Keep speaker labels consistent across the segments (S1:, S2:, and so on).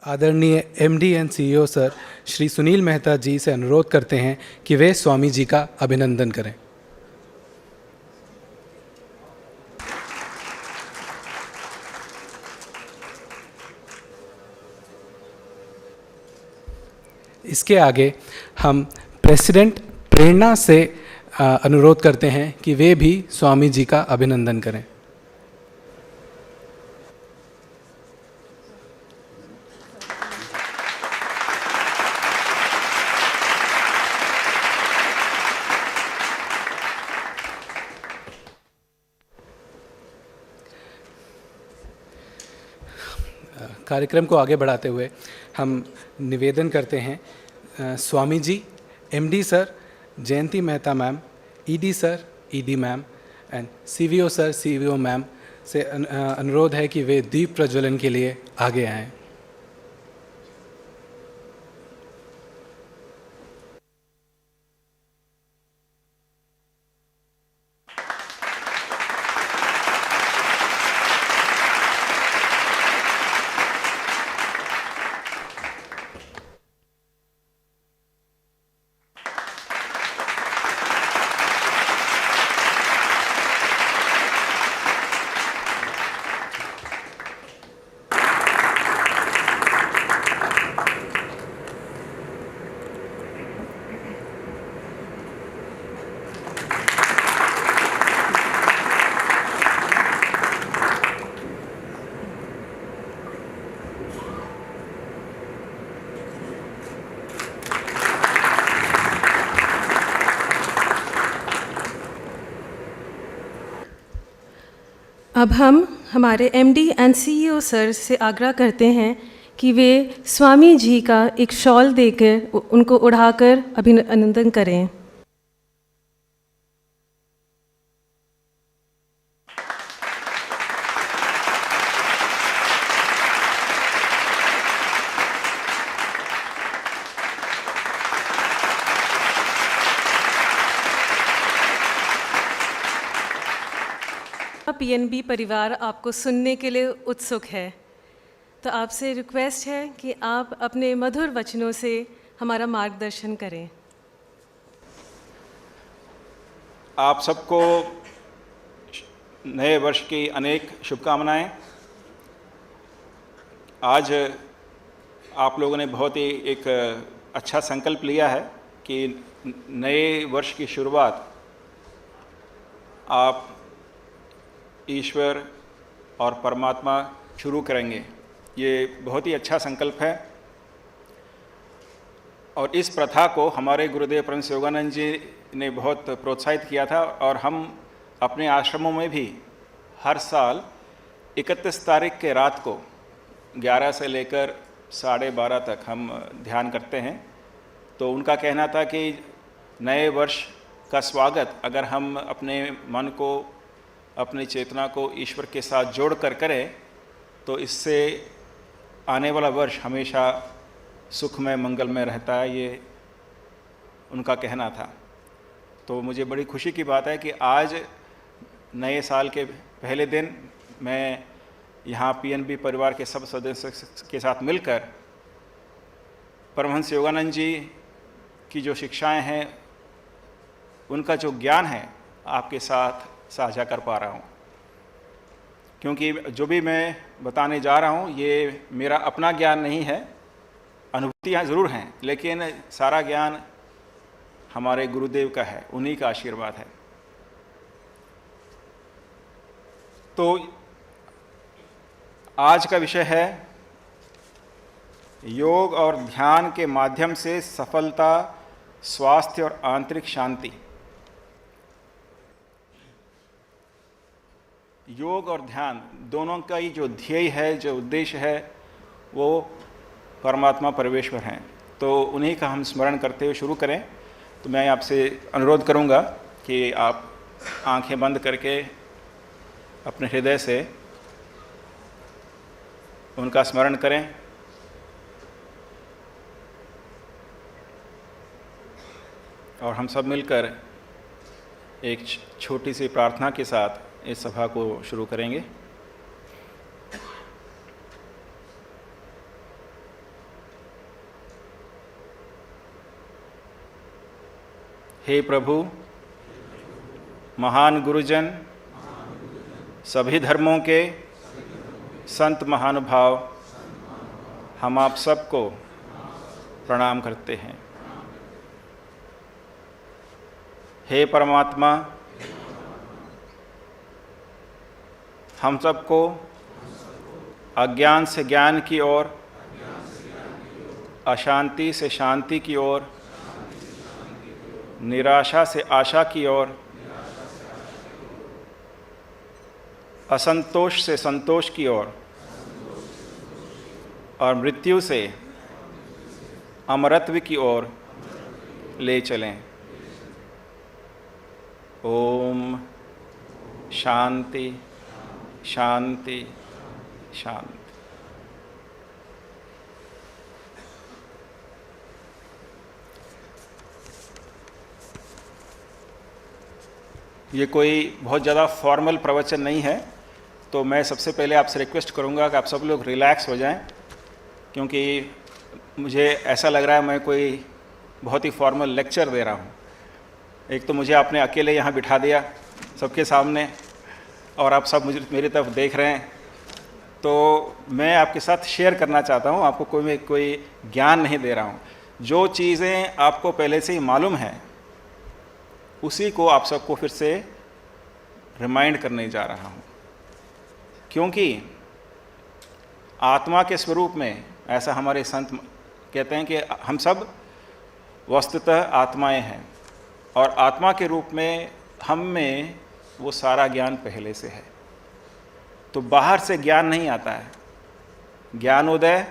S1: आदरणीय MD and CEO sir Shri Sunil Mehta ji से अनुरोध करते हैं कि वे स्वामी जी का अभिनंदन करें। इसके आगे हम प्रेसिडेंट प्रेरणा से अनुरोध करते हैं कि वे भी स्वामी जी का अभिनंदन करें। कार्यक्रम को आगे बढ़ाते हुए हम निवेदन करते हैं Swami ji, MD sir, Jayanti Mehta ma'am, ED sir, ED ma'am and CVO sir, CVO ma'am से अनुरोध है कि वे दीप प्रज्वलन के लिए आगे आएं।
S2: अब हम हमारे एमडी एंड सीईओ सर से आग्रह करते हैं कि वे स्वामी जी का एक शॉल देकर उनको उड़ाकर अभिनंदन करें। पीएनबी परिवार आपको सुनने के लिए उत्सुक है, तो आपसे रिक्वेस्ट है कि आप अपने मधुर वचनों से हमारा मार्गदर्शन करें।
S3: आप सबको नए वर्ष की अनेक शुभकामनाएं। आज आप लोगों ने बहुत ही एक अच्छा संकल्प लिया है कि नए वर्ष की शुरुआत आप ईश्वर और परमात्मा शुरू करेंगे। ये बहुत ही अच्छा संकल्प है और इस प्रथा को हमारे गुरुदेव परम योगानंद जी ने बहुत प्रोत्साहित किया था और हम अपने आश्रमों में भी हर साल 31 तारीख के रात को 11 से लेकर 12:30 तक हम ध्यान करते हैं। तो उनका कहना था कि नए वर्ष का स्वागत अगर हम अपने मन को, अपनी चेतना को ईश्वर के साथ जोड़ कर करें तो इससे आने वाला वर्ष हमेशा सुखमय मंगलमय रहता है, ये उनका कहना था। तो मुझे बड़ी खुशी की बात है कि आज नए साल के पहले दिन मैं यहाँ पीएनबी परिवार के सब सदस्यों के साथ मिलकर परमहंस योगानंद जी की जो शिक्षाएं हैं, उनका जो ज्ञान है आपके साथ साझा कर पा रहा हूँ। क्योंकि जो भी मैं बताने जा रहा हूँ ये मेरा अपना ज्ञान नहीं है, अनुभूतियाँ ज़रूर हैं, लेकिन सारा ज्ञान हमारे गुरुदेव का है, उन्हीं का आशीर्वाद है। तो आज का विषय है योग और ध्यान के माध्यम से सफलता, स्वास्थ्य और आंतरिक शांति। योग और ध्यान दोनों का ही जो ध्येय है, जो उद्देश्य है, वो परमात्मा परमेश्वर हैं। तो उन्हीं का हम स्मरण करते हुए शुरू करें। तो मैं आपसे अनुरोध करूंगा कि आप आंखें बंद करके अपने हृदय से उनका स्मरण करें। और हम सब मिलकर एक छोटी सी प्रार्थना के साथ इस सभा को शुरू करेंगे। हे प्रभु, महान गुरुजन, सभी धर्मों के संत महानुभाव, हम आप सबको प्रणाम करते हैं। हे परमात्मा, हम सबको अज्ञान से ज्ञान की ओर, अशांति से शांति की ओर, निराशा से आशा की ओर, असंतोष से संतोष की ओर और मृत्यु से अमरत्व की ओर ले चलें। ओम शांति शांति शांति। ये कोई बहुत ज़्यादा फॉर्मल प्रवचन नहीं है, तो मैं सबसे पहले आपसे रिक्वेस्ट करूँगा कि आप सब लोग रिलैक्स हो जाएं, क्योंकि मुझे ऐसा लग रहा है मैं कोई बहुत ही फॉर्मल लेक्चर दे रहा हूँ। एक तो मुझे आपने अकेले यहाँ बिठा दिया सबके सामने और आप सब मुझे मेरी तरफ देख रहे हैं, तो मैं आपके साथ शेयर करना चाहता हूँ। आपको कोई ज्ञान नहीं दे रहा हूँ। जो चीज़ें आपको पहले से ही मालूम है उसी को आप सबको फिर से रिमाइंड करने जा रहा हूँ, क्योंकि आत्मा के स्वरूप में ऐसा हमारे संत कहते हैं कि हम सब वस्तुतः आत्माएं हैं और आत्मा के रूप में हम में वो सारा ज्ञान पहले से है। तो बाहर से ज्ञान नहीं आता है, ज्ञानोदय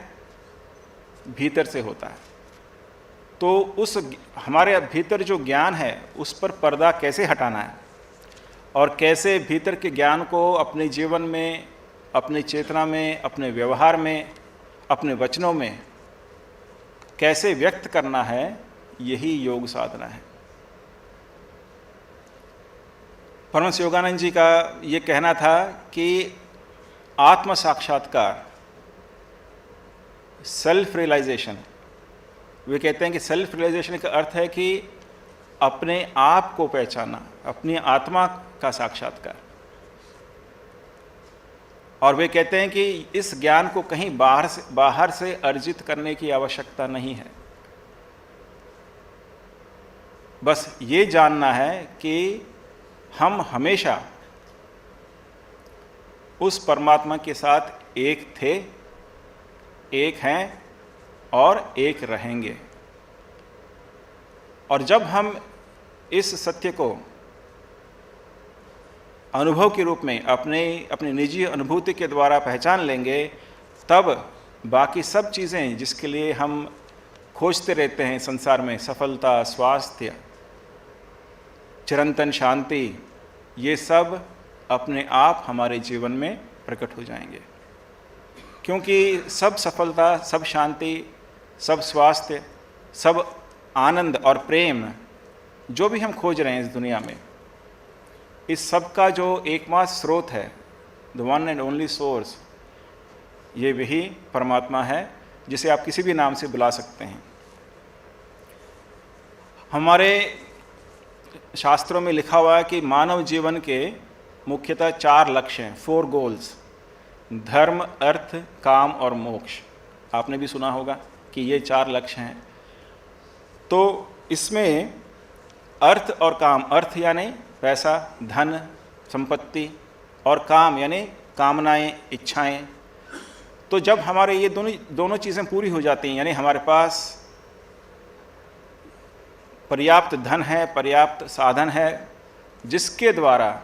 S3: भीतर से होता है। तो उस हमारे भीतर जो ज्ञान है उस पर पर्दा कैसे हटाना है और कैसे भीतर के ज्ञान को अपने जीवन में, अपनी चेतना में, अपने व्यवहार में, अपने वचनों में कैसे व्यक्त करना है, यही योग साधना है। परमहंस योगानंद जी का ये कहना था कि आत्म साक्षात्कार, सेल्फ रियलाइजेशन, वे कहते हैं कि सेल्फ रियलाइजेशन का अर्थ है कि अपने आप को पहचानना, अपनी आत्मा का साक्षात्कार। और वे कहते हैं कि इस ज्ञान को कहीं बाहर से अर्जित करने की आवश्यकता नहीं है। बस ये जानना है कि हम हमेशा उस परमात्मा के साथ एक थे, एक हैं और एक रहेंगे। और जब हम इस सत्य को अनुभव के रूप में अपनी निजी अनुभूति के द्वारा पहचान लेंगे, तब बाकी सब चीज़ें जिसके लिए हम खोजते रहते हैं संसार में, सफलता, स्वास्थ्य, चिरंतन शांति, ये सब अपने आप हमारे जीवन में प्रकट हो जाएंगे। क्योंकि सब सफलता, सब शांति, सब स्वास्थ्य, सब आनंद और प्रेम जो भी हम खोज रहे हैं इस दुनिया में, इस सब का जो एकमात्र स्रोत है, the one and only source, ये वही परमात्मा है जिसे आप किसी भी नाम से बुला सकते हैं। हमारे शास्त्रों में लिखा हुआ है कि मानव जीवन के मुख्यतः 4 लक्ष्य हैं, 4 गोल्स, धर्म, अर्थ, काम और मोक्ष। आपने भी सुना होगा कि ये 4 लक्ष्य हैं। तो इसमें अर्थ और काम, अर्थ यानी पैसा, धन, संपत्ति, और काम यानी कामनाएं, इच्छाएं। तो जब हमारे ये दोनों चीज़ें पूरी हो जाती हैं, यानी हमारे पास पर्याप्त धन है, पर्याप्त साधन है, जिसके द्वारा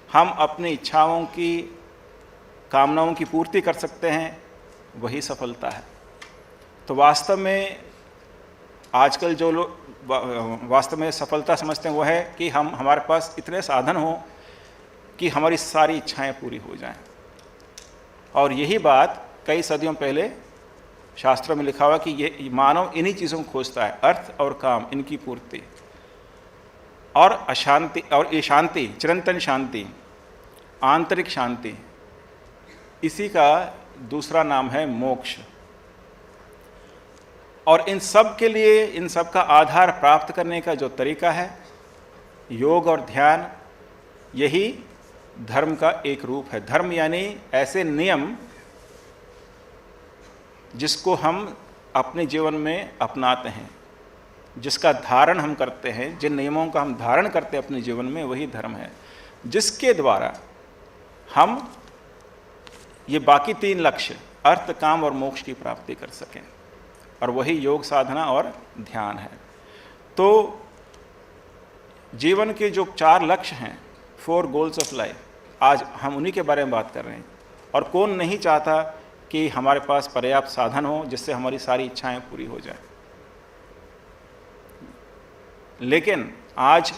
S3: हम अपनी इच्छाओं की, कामनाओं की पूर्ति कर सकते हैं, वही सफलता है। तो वास्तव में आजकल जो लोग वास्तव में सफलता समझते हैं वो है कि हमारे पास इतने साधन हों कि हमारी सारी इच्छाएं पूरी हो जाएं। और यही बात कई सदियों पहले शास्त्रों में लिखा हुआ कि ये मानव इन्हीं चीज़ों को खोजता है, अर्थ और काम, इनकी पूर्ति। और अशांति, और ये शांति, चिरंतन शांति, आंतरिक शांति, इसी का दूसरा नाम है मोक्ष। और इन सब के लिए, इन सब का आधार प्राप्त करने का जो तरीका है, योग और ध्यान, यही धर्म का एक रूप है। धर्म यानी ऐसे नियम जिसको हम अपने जीवन में अपनाते हैं, जिसका धारण हम करते हैं, जिन नियमों का हम धारण करते हैं अपने जीवन में, वही धर्म है, जिसके द्वारा हम ये बाकी 3 लक्ष्य अर्थ, काम और मोक्ष की प्राप्ति कर सकें, और वही योग साधना और ध्यान है। तो जीवन के जो 4 लक्ष्य हैं, 4 गोल्स ऑफ लाइफ, आज हम उन्हीं के बारे में बात कर रहे हैं। और कौन नहीं चाहता कि हमारे पास पर्याप्त साधन हो जिससे हमारी सारी इच्छाएं पूरी हो जाएं। लेकिन आज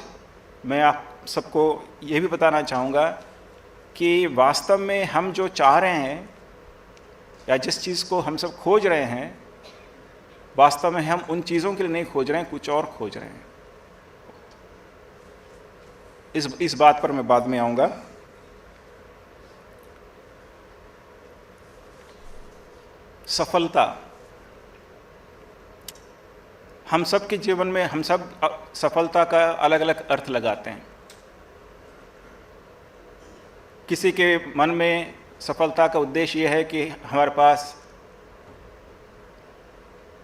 S3: मैं आप सबको ये भी बताना चाहूँगा कि वास्तव में हम जो चाह रहे हैं या जिस चीज़ को हम सब खोज रहे हैं, वास्तव में हम उन चीज़ों के लिए नहीं खोज रहे हैं, कुछ और खोज रहे हैं। इस बात पर मैं बाद में आऊँगा। सफलता, हम सब के जीवन में हम सब सफलता का अलग अलग अर्थ लगाते हैं। किसी के मन में सफलता का उद्देश्य यह है कि हमारे पास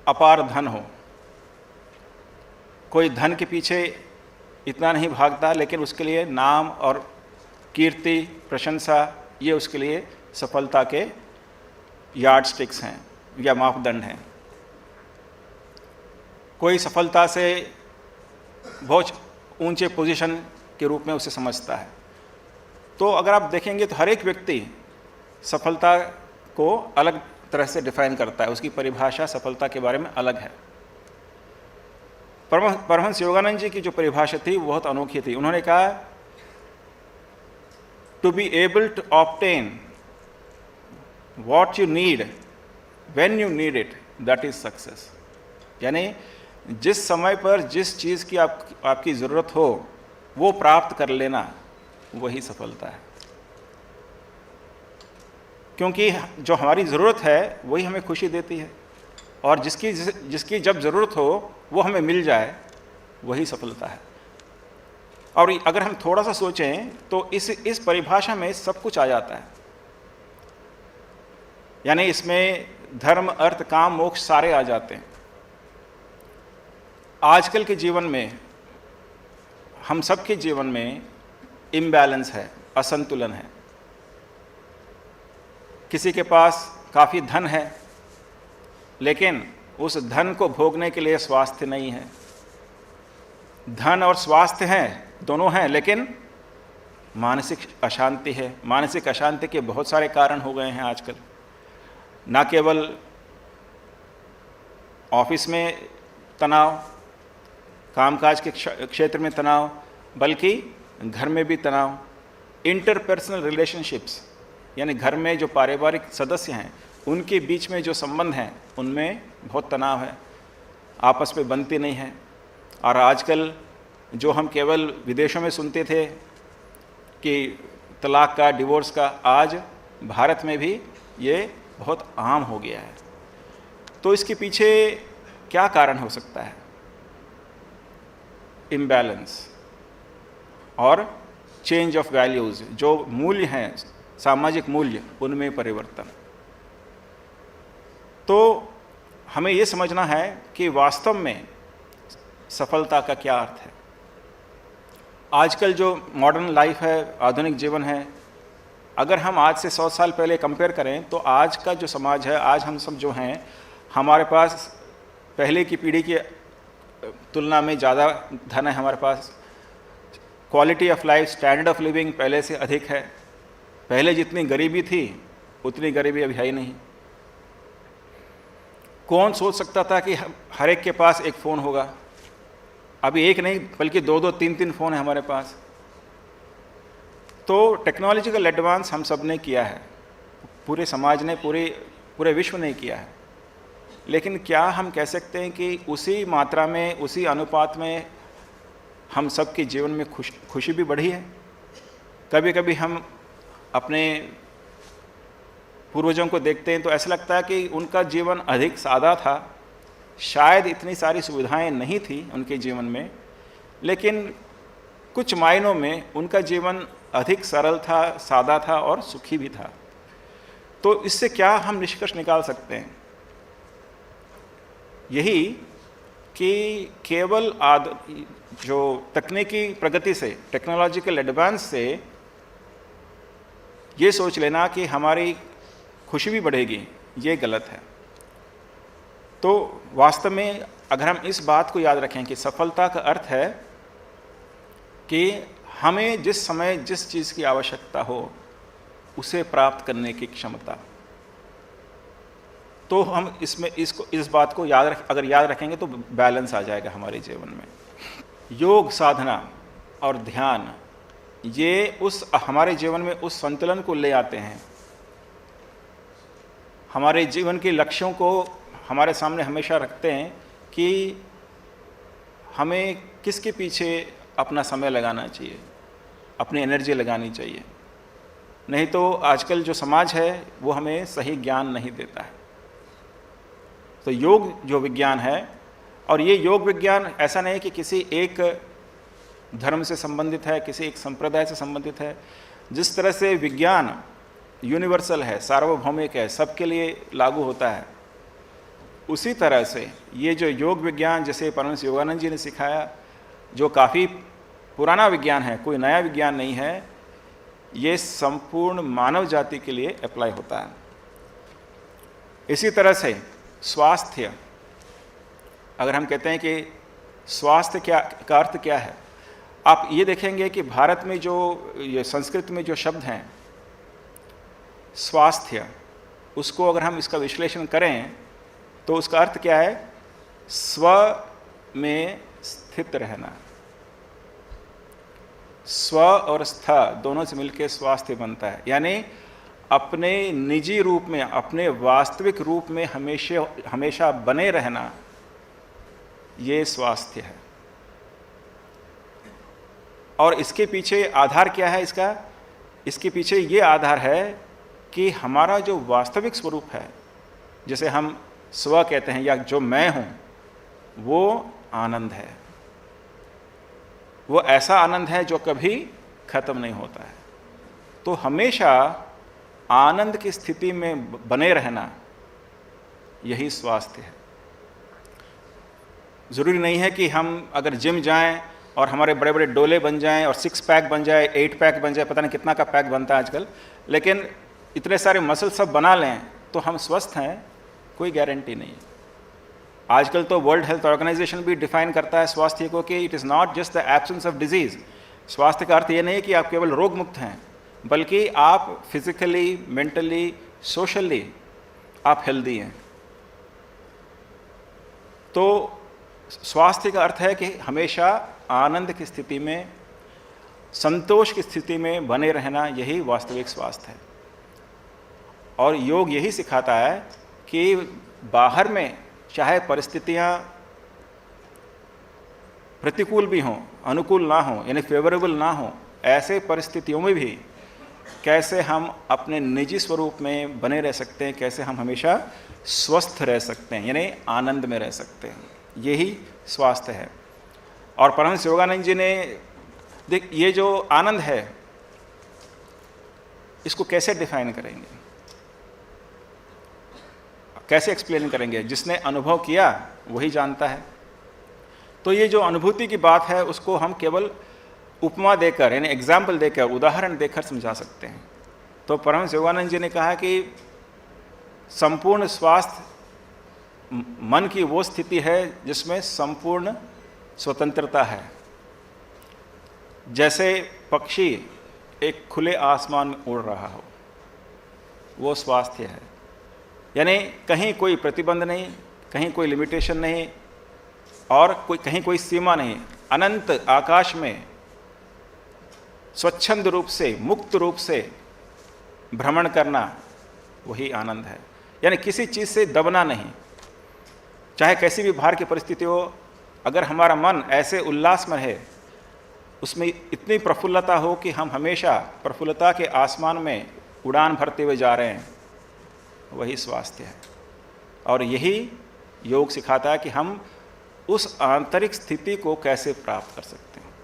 S3: अपार धन हो। कोई धन के पीछे इतना नहीं भागता, लेकिन उसके लिए नाम और कीर्ति, प्रशंसा, ये उसके लिए सफलता के यार्ड स्टिक्स हैं या मापदंड हैं। कोई सफलता से बहुत ऊंचे पोजीशन के रूप में उसे समझता है। तो अगर आप देखेंगे तो हर एक व्यक्ति सफलता को अलग तरह से डिफाइन करता है, उसकी परिभाषा सफलता के बारे में अलग है। परमहंस योगानंद जी की जो परिभाषा थी वो बहुत अनोखी थी। उन्होंने कहा, to be able to obtain what you need when you need it, that is success। यानी जिस समय पर जिस चीज़ की आपकी ज़रूरत हो वो प्राप्त कर लेना, वही सफलता है। क्योंकि जो हमारी ज़रूरत है वही हमें खुशी देती है, और जिसकी जब ज़रूरत हो वो हमें मिल जाए, वही सफलता है। और अगर हम थोड़ा सा सोचें तो इस परिभाषा में सब कुछ आ जाता है। यानी इसमें धर्म, अर्थ, काम, मोक्ष सारे आ जाते हैं। आजकल के जीवन में, हम सब के जीवन में इम्बैलेंस है, असंतुलन है। किसी के पास काफ़ी धन है, लेकिन उस धन को भोगने के लिए स्वास्थ्य नहीं है। धन और स्वास्थ्य हैं, दोनों हैं, लेकिन मानसिक अशांति है। मानसिक अशांति के बहुत सारे कारण हो गए हैं आजकल। ना केवल ऑफिस में तनाव, कामकाज के क्षेत्र में तनाव, बल्कि घर में भी तनाव। इंटरपर्सनल रिलेशनशिप्स, यानी घर में जो पारिवारिक सदस्य हैं उनके बीच में जो संबंध हैं उनमें बहुत तनाव है, आपस में बनती नहीं है। और आजकल जो हम केवल विदेशों में सुनते थे कि तलाक का, डिवोर्स का, आज भारत में भी ये बहुत आम हो गया है। तो इसके पीछे क्या कारण हो सकता है? इम्बैलेंस और चेंज ऑफ वैल्यूज़, जो मूल्य हैं, सामाजिक मूल्य, उनमें परिवर्तन। तो हमें ये समझना है कि वास्तव में सफलता का क्या अर्थ है। आजकल जो मॉडर्न लाइफ है, आधुनिक जीवन है, अगर हम आज से 100 साल पहले कंपेयर करें तो आज का जो समाज है, आज हम सब जो हैं, हमारे पास पहले की पीढ़ी की तुलना में ज़्यादा धन है हमारे पास। Quality of life, standard of living पहले से अधिक है। पहले जितनी गरीबी थी उतनी गरीबी अभी है ही नहीं। कौन सोच सकता था कि हर एक के पास एक फ़ोन होगा? अभी एक नहीं बल्कि 2-2, 3-3 फ़ोन है हमारे पास। तो टेक्नोलॉजिकल एडवांस हम सब ने किया है, पूरे समाज ने, पूरे विश्व ने किया है। लेकिन क्या हम कह सकते हैं कि उसी मात्रा में, उसी अनुपात में हम सब के जीवन में खुशी भी बढ़ी है? कभी कभी हम अपने पूर्वजों को देखते हैं तो ऐसा लगता है कि उनका जीवन अधिक सादा था, शायद इतनी सारी सुविधाएं नहीं थी उनके जीवन में, लेकिन कुछ मायनों में उनका जीवन अधिक सरल था, सादा था और सुखी भी था। तो इससे क्या हम निष्कर्ष निकाल सकते हैं? यही कि केवल जो तकनीकी प्रगति से, टेक्नोलॉजिकल एडवांस से ये सोच लेना कि हमारी खुशी भी बढ़ेगी, ये गलत है। तो वास्तव में अगर हम इस बात को याद रखें कि सफलता का अर्थ है कि हमें जिस समय जिस चीज़ की आवश्यकता हो उसे प्राप्त करने की क्षमता, तो हम इस बात को अगर याद रखेंगे तो बैलेंस आ जाएगा हमारे जीवन में। योग साधना और ध्यान ये हमारे जीवन में उस संतुलन को ले आते हैं, हमारे जीवन के लक्ष्यों को हमारे सामने हमेशा रखते हैं कि हमें किसके पीछे अपना समय लगाना चाहिए, अपनी एनर्जी लगानी चाहिए। नहीं तो आजकल जो समाज है वो हमें सही ज्ञान नहीं देता है। तो योग जो विज्ञान है, और ये योग विज्ञान ऐसा नहीं कि किसी एक धर्म से संबंधित है, किसी एक संप्रदाय से संबंधित है। जिस तरह से विज्ञान यूनिवर्सल है, सार्वभौमिक है, सबके लिए लागू होता है, उसी तरह से ये जो योग विज्ञान जैसे परमहंस योगानंद जी ने सिखाया, जो काफ़ी पुराना विज्ञान है, कोई नया विज्ञान नहीं है, ये संपूर्ण मानव जाति के लिए अप्लाई होता है। इसी तरह से स्वास्थ्य, अगर हम कहते हैं कि स्वास्थ्य का अर्थ क्या है, आप ये देखेंगे कि भारत में जो ये संस्कृत में जो शब्द हैं स्वास्थ्य, उसको अगर हम इसका विश्लेषण करें तो उसका अर्थ क्या है? स्व में स्थित रहना। स्व और स्थ दोनों से मिलकर स्वास्थ्य बनता है, यानी अपने निजी रूप में, अपने वास्तविक रूप में हमेशा बने रहना, ये स्वास्थ्य है। और इसके पीछे आधार क्या है इसके पीछे ये आधार है कि हमारा जो वास्तविक स्वरूप है, जिसे हम स्व कहते हैं या जो मैं हूँ, वो आनंद है। वो ऐसा आनंद है जो कभी खत्म नहीं होता है। तो हमेशा आनंद की स्थिति में बने रहना, यही स्वास्थ्य है। ज़रूरी नहीं है कि हम अगर जिम जाएं और हमारे बड़े बड़े डोले बन जाएं और 6 पैक बन जाए, 8 पैक बन जाए, पता नहीं कितना का पैक बनता है आजकल, लेकिन इतने सारे मसल सब बना लें तो हम स्वस्थ हैं, कोई गारंटी नहीं है। आजकल तो वर्ल्ड हेल्थ ऑर्गेनाइजेशन भी डिफाइन करता है स्वास्थ्य को कि it is not just the absence of disease. स्वास्थ्य का अर्थ ये नहीं कि आप केवल रोग मुक्त हैं, बल्कि आप फिजिकली, मेंटली, सोशली आप हेल्दी हैं। तो स्वास्थ्य का अर्थ है कि हमेशा आनंद की स्थिति में, संतोष की स्थिति में बने रहना, यही वास्तविक स्वास्थ्य है। और योग यही सिखाता है कि बाहर में चाहे परिस्थितियां प्रतिकूल भी हों, अनुकूल ना हों, यानी फेवरेबल ना हों, ऐसे परिस्थितियों में भी कैसे हम अपने निजी स्वरूप में बने रह सकते हैं, कैसे हम हमेशा स्वस्थ रह सकते हैं, यानी आनंद में रह सकते हैं, यही स्वास्थ्य है। और परमहंस योगानंद जी ने ये जो आनंद है, इसको कैसे डिफाइन करेंगे, कैसे एक्सप्लेन करेंगे? जिसने अनुभव किया वही जानता है। तो ये जो अनुभूति की बात है, उसको हम केवल उपमा देकर, यानी एग्जाम्पल देकर, उदाहरण देकर समझा सकते हैं। तो परमहंस योगानंद जी ने कहा कि संपूर्ण स्वास्थ्य मन की वो स्थिति है जिसमें संपूर्ण स्वतंत्रता है। जैसे पक्षी एक खुले आसमान में उड़ रहा हो, वो स्वास्थ्य है। यानी कहीं कोई प्रतिबंध नहीं, कहीं कोई लिमिटेशन नहीं, और कहीं कोई सीमा नहीं। अनंत आकाश में स्वच्छंद रूप से, मुक्त रूप से भ्रमण करना, वही आनंद है। यानी किसी चीज़ से दबना नहीं, चाहे कैसी भी बाहर की परिस्थिति हो। अगर हमारा मन ऐसे उल्लास में है, उसमें इतनी प्रफुल्लता हो कि हम हमेशा प्रफुल्लता के आसमान में उड़ान भरते हुए जा रहे हैं, वही स्वास्थ्य है। और यही योग सिखाता है कि हम उस आंतरिक स्थिति को कैसे प्राप्त कर सकते हैं।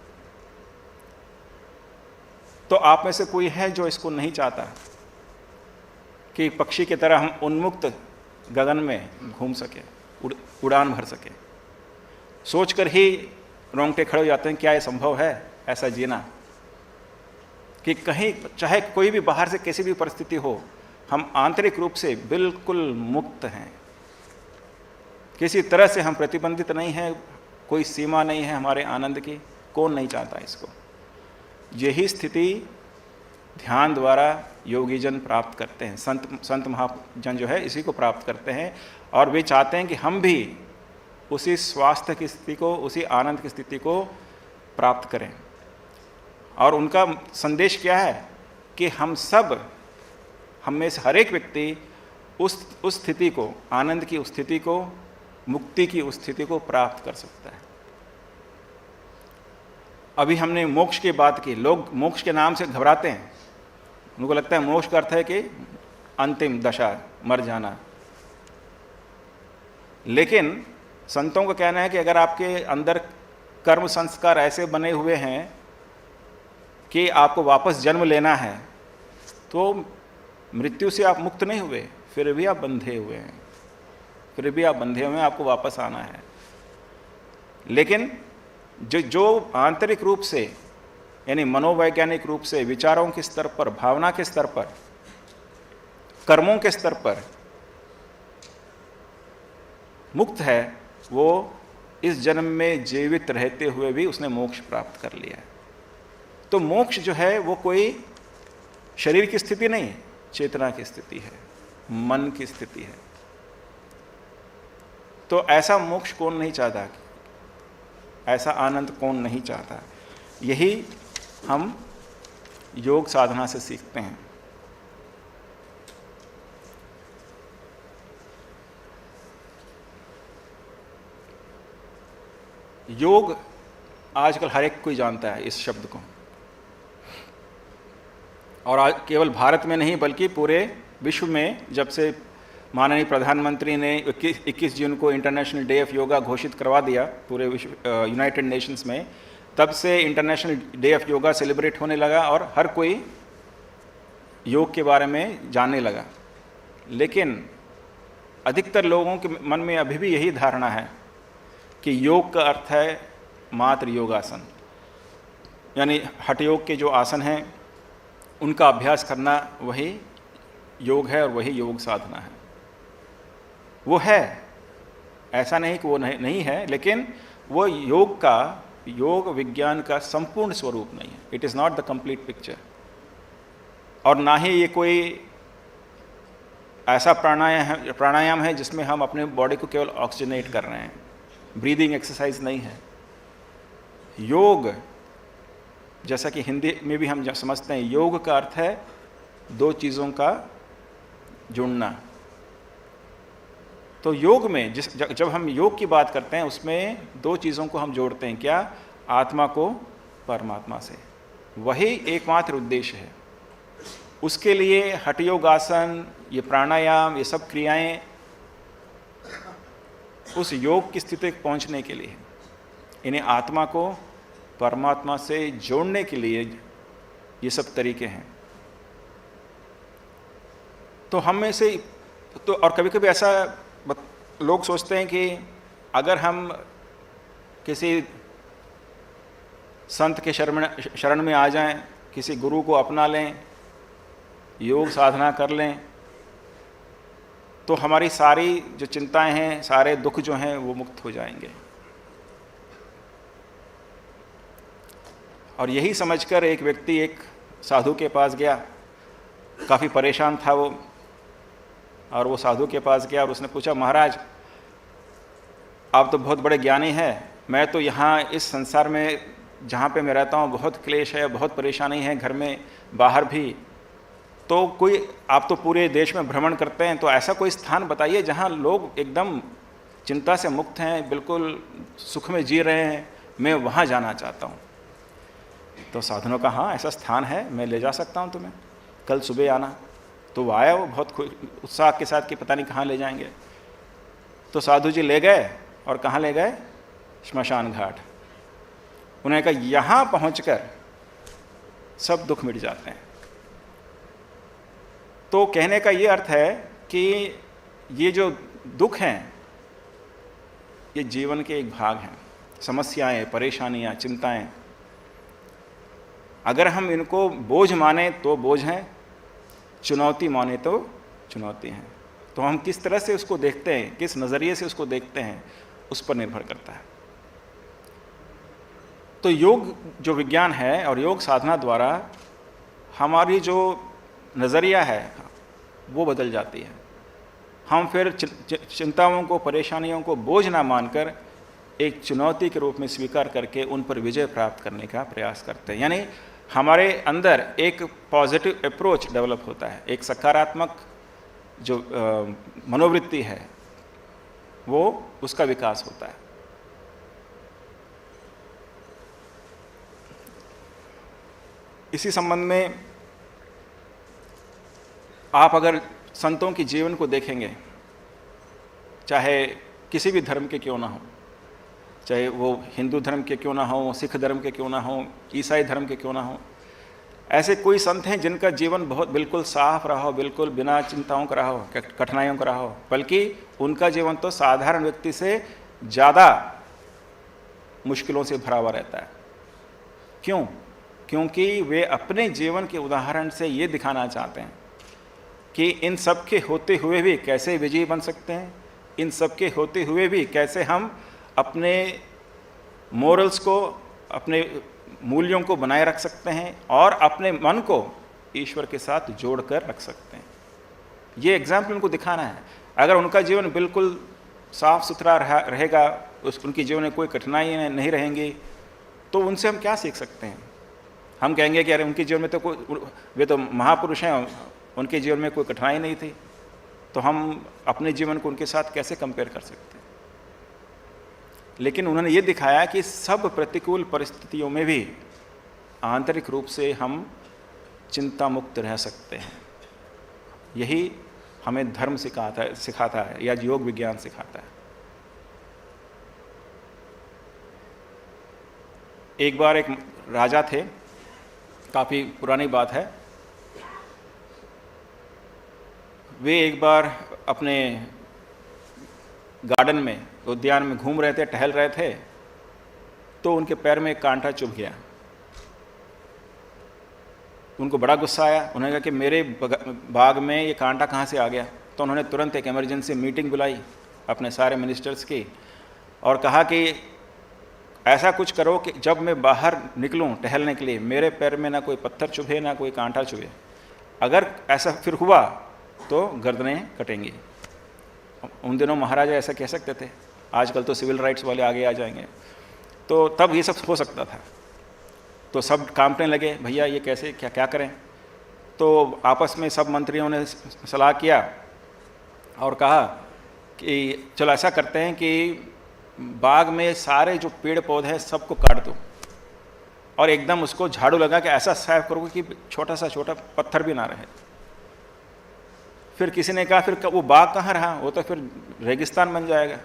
S3: तो आप में से कोई है जो इसको नहीं चाहता कि पक्षी की तरह हम उन्मुक्त गगन में घूम सके, उड़ान भर सके? सोचकर ही रोंगटे खड़े हो जाते हैं, क्या ये संभव है ऐसा जीना कि कहीं चाहे कोई भी बाहर से कैसी भी परिस्थिति हो, हम आंतरिक रूप से बिल्कुल मुक्त हैं, किसी तरह से हम प्रतिबंधित नहीं हैं, कोई सीमा नहीं है हमारे आनंद की। कौन नहीं चाहता इसको? यही स्थिति ध्यान द्वारा योगीजन प्राप्त करते हैं, संत महाजन जो है इसी को प्राप्त करते हैं, और वे चाहते हैं कि हम भी उसी स्वास्थ्य की स्थिति को, उसी आनंद की स्थिति को प्राप्त करें। और उनका संदेश क्या है कि हम में से हर एक व्यक्ति उस स्थिति को, आनंद की उस स्थिति को, मुक्ति की उस स्थिति को प्राप्त कर सकता है। अभी हमने मोक्ष की बात की। लोग मोक्ष के नाम से घबराते हैं, उनको लगता है मोक्ष का अर्थ है कि अंतिम दशा, मर जाना। लेकिन संतों का कहना है कि अगर आपके अंदर कर्म संस्कार ऐसे बने हुए हैं कि आपको वापस जन्म लेना है, तो मृत्यु से आप मुक्त नहीं हुए, फिर भी आप बंधे हुए हैं, फिर भी आप बंधे हुए हैं, आपको वापस आना है। लेकिन जो आंतरिक रूप से, यानी मनोवैज्ञानिक रूप से, विचारों के स्तर पर, भावना के स्तर पर, कर्मों के स्तर पर मुक्त है, वो इस जन्म में जीवित रहते हुए भी उसने मोक्ष प्राप्त कर लिया है। तो मोक्ष जो है वो कोई शरीर की स्थिति नहीं है, चेतना की स्थिति है, मन की स्थिति है। तो ऐसा मोक्ष कौन नहीं चाहता, ऐसा आनंद कौन नहीं चाहता? यही हम योग साधना से सीखते हैं। योग आजकल हर एक कोई जानता है इस शब्द को, और आज केवल भारत में नहीं बल्कि पूरे विश्व में जब से माननीय प्रधानमंत्री ने 21 जून को इंटरनेशनल डे ऑफ योगा घोषित करवा दिया पूरे विश्व, यूनाइटेड नेशंस में, तब से international day of yoga celebrate होने लगा और हर कोई योग के बारे में जानने लगा। लेकिन अधिकतर लोगों के मन में अभी भी यही धारणा है कि योग का अर्थ है मात्र योगासन, यानी हठ योग के जो आसन हैं उनका अभ्यास करना वही योग है और वही योग साधना है। वो है, ऐसा नहीं कि वो नहीं है, लेकिन वो योग विज्ञान का संपूर्ण स्वरूप नहीं है। It is not the complete picture. और ना ही ये कोई ऐसा प्राणायाम है जिसमें हम अपने बॉडी को केवल ऑक्सीजनेट कर रहे हैं, ब्रीदिंग एक्सरसाइज नहीं है। योग, जैसा कि हिंदी में भी हम समझते हैं, योग का अर्थ है दो चीज़ों का जुड़ना। तो योग में जब हम योग की बात करते हैं उसमें दो चीज़ों को हम जोड़ते हैं। क्या? आत्मा को परमात्मा से। वही एकमात्र उद्देश्य है। उसके लिए हठ योगासन, ये प्राणायाम, ये सब क्रियाएं उस योग की स्थिति तक पहुंचने के लिए, इन्हें आत्मा को परमात्मा से जोड़ने के लिए ये सब तरीके हैं। तो हम में से तो, और कभी कभी ऐसा लोग सोचते हैं कि अगर हम किसी संत के शरण में आ जाएं, किसी गुरु को अपना लें, योग साधना कर लें, तो हमारी सारी जो चिंताएं हैं, सारे दुख जो हैं वो मुक्त हो जाएंगे। और यही समझकर एक व्यक्ति एक साधु के पास गया, काफ़ी परेशान था वो, और वो साधु के पास गया और उसने पूछा, महाराज आप तो बहुत बड़े ज्ञानी हैं, मैं तो यहाँ इस संसार में जहाँ पे मैं रहता हूँ बहुत क्लेश है, बहुत परेशानी है, घर में बाहर भी, तो कोई, आप तो पूरे देश में भ्रमण करते हैं, तो ऐसा कोई स्थान बताइए जहाँ लोग एकदम चिंता से मुक्त हैं, बिल्कुल सुख में जी रहे हैं, मैं वहाँ जाना चाहता हूँ। तो साधु ने कहा, हाँ ऐसा स्थान है, मैं ले जा सकता हूँ तुम्हें, कल सुबह आना। तो वो आया, वो बहुत उत्साह के साथ कि पता नहीं कहाँ ले जाएंगे। तो साधु जी ले गए और कहाँ ले गए? श्मशान घाट। उन्होंने कहा यहाँ पहुँचकर सब दुख मिट जाते हैं। तो कहने का ये अर्थ है कि ये जो दुख हैं ये जीवन के एक भाग हैं। समस्याएं, परेशानियां, चिंताएं, अगर हम इनको बोझ माने तो बोझ हैं, चुनौती माने तो चुनौती हैं। तो हम किस तरह से उसको देखते हैं, किस नज़रिए से उसको देखते हैं, उस पर निर्भर करता है। तो योग जो विज्ञान है और योग साधना द्वारा हमारी जो नज़रिया है वो बदल जाती है। हम फिर चिंताओं को, परेशानियों को बोझ ना मानकर एक चुनौती के रूप में स्वीकार करके उन पर विजय प्राप्त करने का प्रयास करते हैं। यानी हमारे अंदर एक पॉजिटिव अप्रोच डेवलप होता है, एक सकारात्मक जो मनोवृत्ति है वो उसका विकास होता है। इसी संबंध में आप अगर संतों के जीवन को देखेंगे, चाहे किसी भी धर्म के क्यों ना हो, चाहे वो हिंदू धर्म के क्यों ना हो, सिख धर्म के क्यों ना हो, ईसाई धर्म के क्यों ना हो, ऐसे कोई संत हैं जिनका जीवन बहुत बिल्कुल साफ रहा हो, बिल्कुल बिना चिंताओं का रहा हो, कठिनाइयों का रहा हो, बल्कि उनका जीवन तो साधारण व्यक्ति से ज़्यादा मुश्किलों से भरा हुआ रहता है। क्यों? क्योंकि वे अपने जीवन के उदाहरण से ये दिखाना चाहते हैं कि इन सब के होते हुए भी कैसे विजयी बन सकते हैं, इन सब के होते हुए भी कैसे हम अपने मोरल्स को, अपने मूल्यों को बनाए रख सकते हैं और अपने मन को ईश्वर के साथ जोड़कर रख सकते हैं। ये एग्जाम्पल उनको दिखाना है। अगर उनका जीवन बिल्कुल साफ सुथरा रहेगा, उनके जीवन में कोई कठिनाई नहीं रहेंगी, तो उनसे हम क्या सीख सकते हैं? हम कहेंगे कि अरे उनके जीवन में तो वे तो महापुरुष हैं, उनके जीवन में कोई कठिनाई नहीं थी, तो हम अपने जीवन को उनके साथ कैसे कंपेयर कर सकते हैं? लेकिन उन्होंने ये दिखाया कि सब प्रतिकूल परिस्थितियों में भी आंतरिक रूप से हम चिंता मुक्त रह सकते हैं। यही हमें धर्म सिखाता है या योग विज्ञान सिखाता है। एक बार एक राजा थे, काफ़ी पुरानी बात है। वे एक बार अपने गार्डन में, उद्यान में घूम रहे थे, टहल रहे थे, तो उनके पैर में एक कांटा चुभ गया। उनको बड़ा गुस्सा आया। उन्होंने कहा कि मेरे बाग में ये कांटा कहाँ से आ गया? तो उन्होंने तुरंत एक इमरजेंसी मीटिंग बुलाई अपने सारे मिनिस्टर्स की और कहा कि ऐसा कुछ करो कि जब मैं बाहर निकलूं टहलने के लिए मेरे पैर में ना कोई पत्थर चुभे ना कोई कांटा चुभे। अगर ऐसा फिर हुआ तो गर्दनें कटेंगी। उन दिनों महाराजा ऐसा कह सकते थे, आजकल तो सिविल राइट्स वाले आगे आ जाएंगे, तो तब ये सब हो सकता था। तो सब कांपने लगे, भैया ये कैसे, क्या करें? तो आपस में सब मंत्रियों ने सलाह किया और कहा कि चलो ऐसा करते हैं कि बाग में सारे जो पेड़ पौधे हैं सबको काट दो और एकदम उसको झाड़ू लगा के ऐसा साफ करो कि छोटा पत्थर भी ना रहे। फिर किसी ने कहा फिर वो बाग कहाँ रहा, वो तो फिर रेगिस्तान बन जाएगा,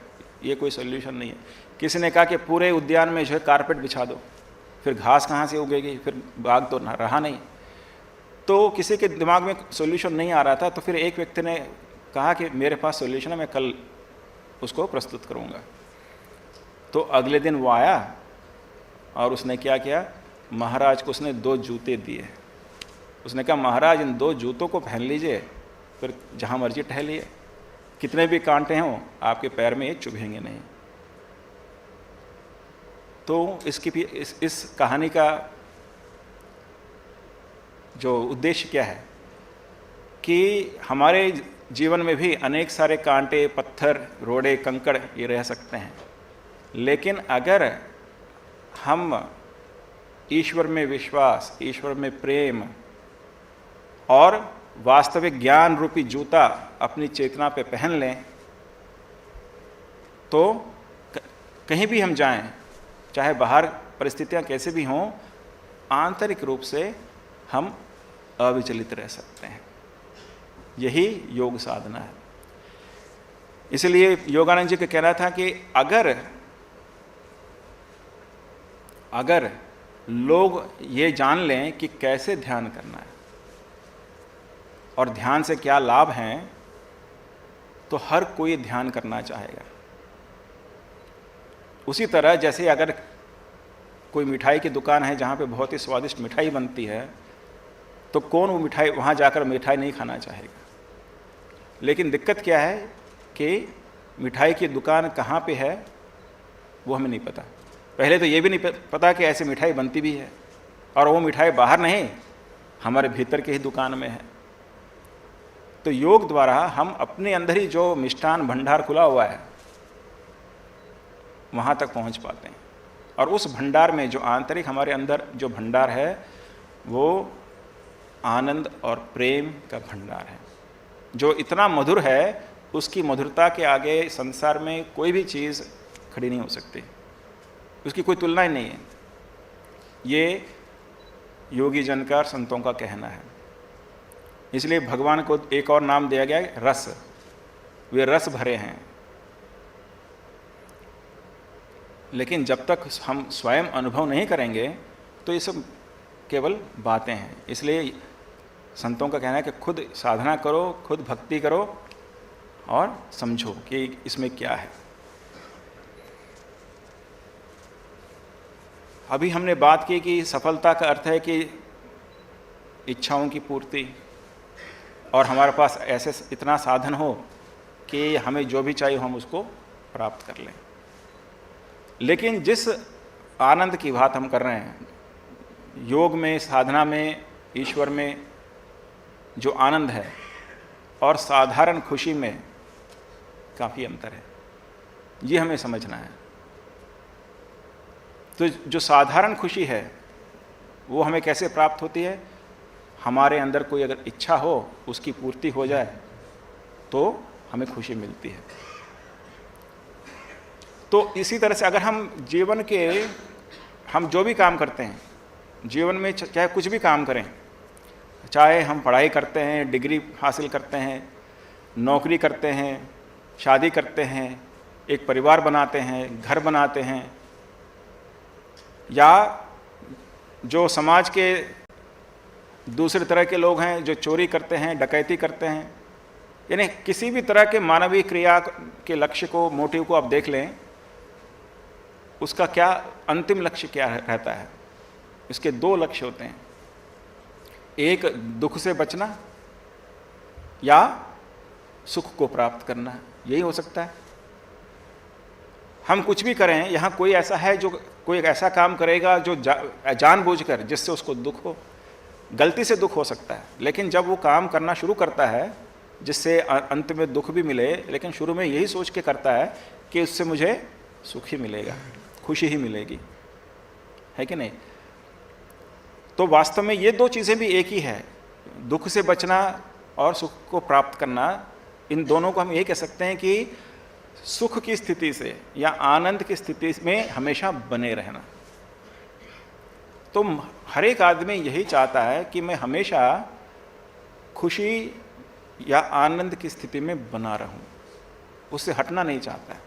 S3: ये कोई सोल्यूशन नहीं है। किसी ने कहा कि पूरे उद्यान में जो है कारपेट बिछा दो, फिर घास कहाँ से उगेगी, फिर बाग तो रहा नहीं। तो किसी के दिमाग में सोल्यूशन नहीं आ रहा था, तो फिर एक व्यक्ति ने कहा कि मेरे पास सोल्यूशन है, मैं कल उसको प्रस्तुत करूँगा। तो अगले दिन वो आया और उसने क्या किया, महाराज को उसने 2 जूते दिए। उसने कहा महाराज इन 2 जूतों को पहन लीजिए, फिर जहाँ मर्जी टहलिए, कितने भी कांटे हों आपके पैर में ये चुभेंगे नहीं। तो इस कहानी का जो उद्देश्य क्या है कि हमारे जीवन में भी अनेक सारे कांटे, पत्थर, रोड़े, कंकड़ ये रह सकते हैं, लेकिन अगर हम ईश्वर में विश्वास, ईश्वर में प्रेम और वास्तविक ज्ञान रूपी जूता अपनी चेतना पे पहन लें, तो कहीं भी हम जाएं, चाहे बाहर परिस्थितियां कैसे भी हों, आंतरिक रूप से हम अविचलित रह सकते हैं। यही योग साधना है। इसलिए योगानंद जी का कहना था कि अगर लोग ये जान लें कि कैसे ध्यान करना है और ध्यान से क्या लाभ हैं, तो हर कोई ध्यान करना चाहेगा। उसी तरह जैसे अगर कोई मिठाई की दुकान है जहाँ पे बहुत ही स्वादिष्ट मिठाई बनती है, तो कौन वो मिठाई वहाँ जाकर मिठाई नहीं खाना चाहेगा। लेकिन दिक्कत क्या है कि मिठाई की दुकान कहाँ पे है वो हमें नहीं पता। पहले तो ये भी नहीं पता कि ऐसे मिठाई बनती भी है, और वो मिठाई बाहर नहीं, हमारे भीतर के ही दुकान में है। तो योग द्वारा हम अपने अंदर ही जो मिष्ठान भंडार खुला हुआ है वहाँ तक पहुँच पाते हैं, और उस भंडार में जो आंतरिक हमारे अंदर जो भंडार है वो आनंद और प्रेम का भंडार है, जो इतना मधुर है, उसकी मधुरता के आगे संसार में कोई भी चीज़ खड़ी नहीं हो सकती, उसकी कोई तुलना ही नहीं है। ये योगी जन का, संतों का कहना है। इसलिए भगवान को एक और नाम दिया गया है रस। वे रस भरे हैं। लेकिन जब तक हम स्वयं अनुभव नहीं करेंगे तो ये सब केवल बातें हैं। इसलिए संतों का कहना है कि खुद साधना करो, खुद भक्ति करो और समझो कि इसमें क्या है। अभी हमने बात की कि सफलता का अर्थ है कि इच्छाओं की पूर्ति, और हमारे पास ऐसे इतना साधन हो कि हमें जो भी चाहिए हम उसको प्राप्त कर लें। लेकिन जिस आनंद की बात हम कर रहे हैं, योग में, साधना में, ईश्वर में जो आनंद है और साधारण खुशी में काफ़ी अंतर है, ये हमें समझना है। तो जो साधारण खुशी है वो हमें कैसे प्राप्त होती है? हमारे अंदर कोई अगर इच्छा हो, उसकी पूर्ति हो जाए तो हमें खुशी मिलती है। तो इसी तरह से अगर हम जीवन के, हम जो भी काम करते हैं जीवन में, चाहे कुछ भी काम करें, चाहे हम पढ़ाई करते हैं, डिग्री हासिल करते हैं, नौकरी करते हैं, शादी करते हैं, एक परिवार बनाते हैं, घर बनाते हैं, या जो समाज के दूसरे तरह के लोग हैं जो चोरी करते हैं, डकैती करते हैं, यानी किसी भी तरह के मानवीय क्रिया के लक्ष्य को, मोटिव को आप देख लें, उसका क्या अंतिम लक्ष्य क्या रहता है? इसके दो लक्ष्य होते हैं, एक दुख से बचना या सुख को प्राप्त करना, यही हो सकता है। हम कुछ भी करें, यहाँ कोई ऐसा है जो कोई ऐसा काम करेगा जो जानबूझकर, जिससे उसको दुख हो, गलती से दुख हो सकता है, लेकिन जब वो काम करना शुरू करता है जिससे अंत में दुख भी मिले, लेकिन शुरू में यही सोच के करता है कि उससे मुझे सुख ही मिलेगा, खुशी ही मिलेगी, है कि नहीं? तो वास्तव में ये दो चीज़ें भी एक ही है, दुख से बचना और सुख को प्राप्त करना। इन दोनों को हम ये कह सकते हैं कि सुख की स्थिति से या आनंद की स्थिति में हमेशा बने रहना। तो हर एक आदमी यही चाहता है कि मैं हमेशा खुशी या आनंद की स्थिति में बना रहूं, उससे हटना नहीं चाहता है।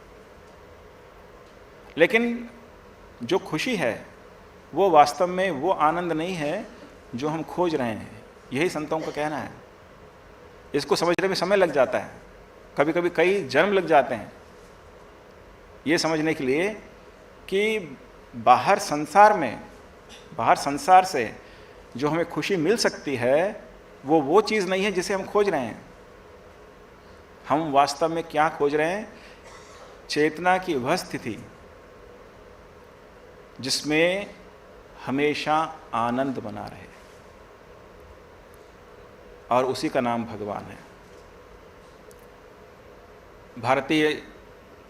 S3: लेकिन जो खुशी है वो वास्तव में वो आनंद नहीं है जो हम खोज रहे हैं, यही संतों का कहना है। इसको समझने में समय लग जाता है, कभी कभी कई जन्म लग जाते हैं ये समझने के लिए कि बाहर संसार से जो हमें खुशी मिल सकती है वो चीज़ नहीं है जिसे हम खोज रहे हैं। हम वास्तव में क्या खोज रहे हैं? चेतना की वह स्थिति जिसमें हमेशा आनंद बना रहे, और उसी का नाम भगवान है। भारतीय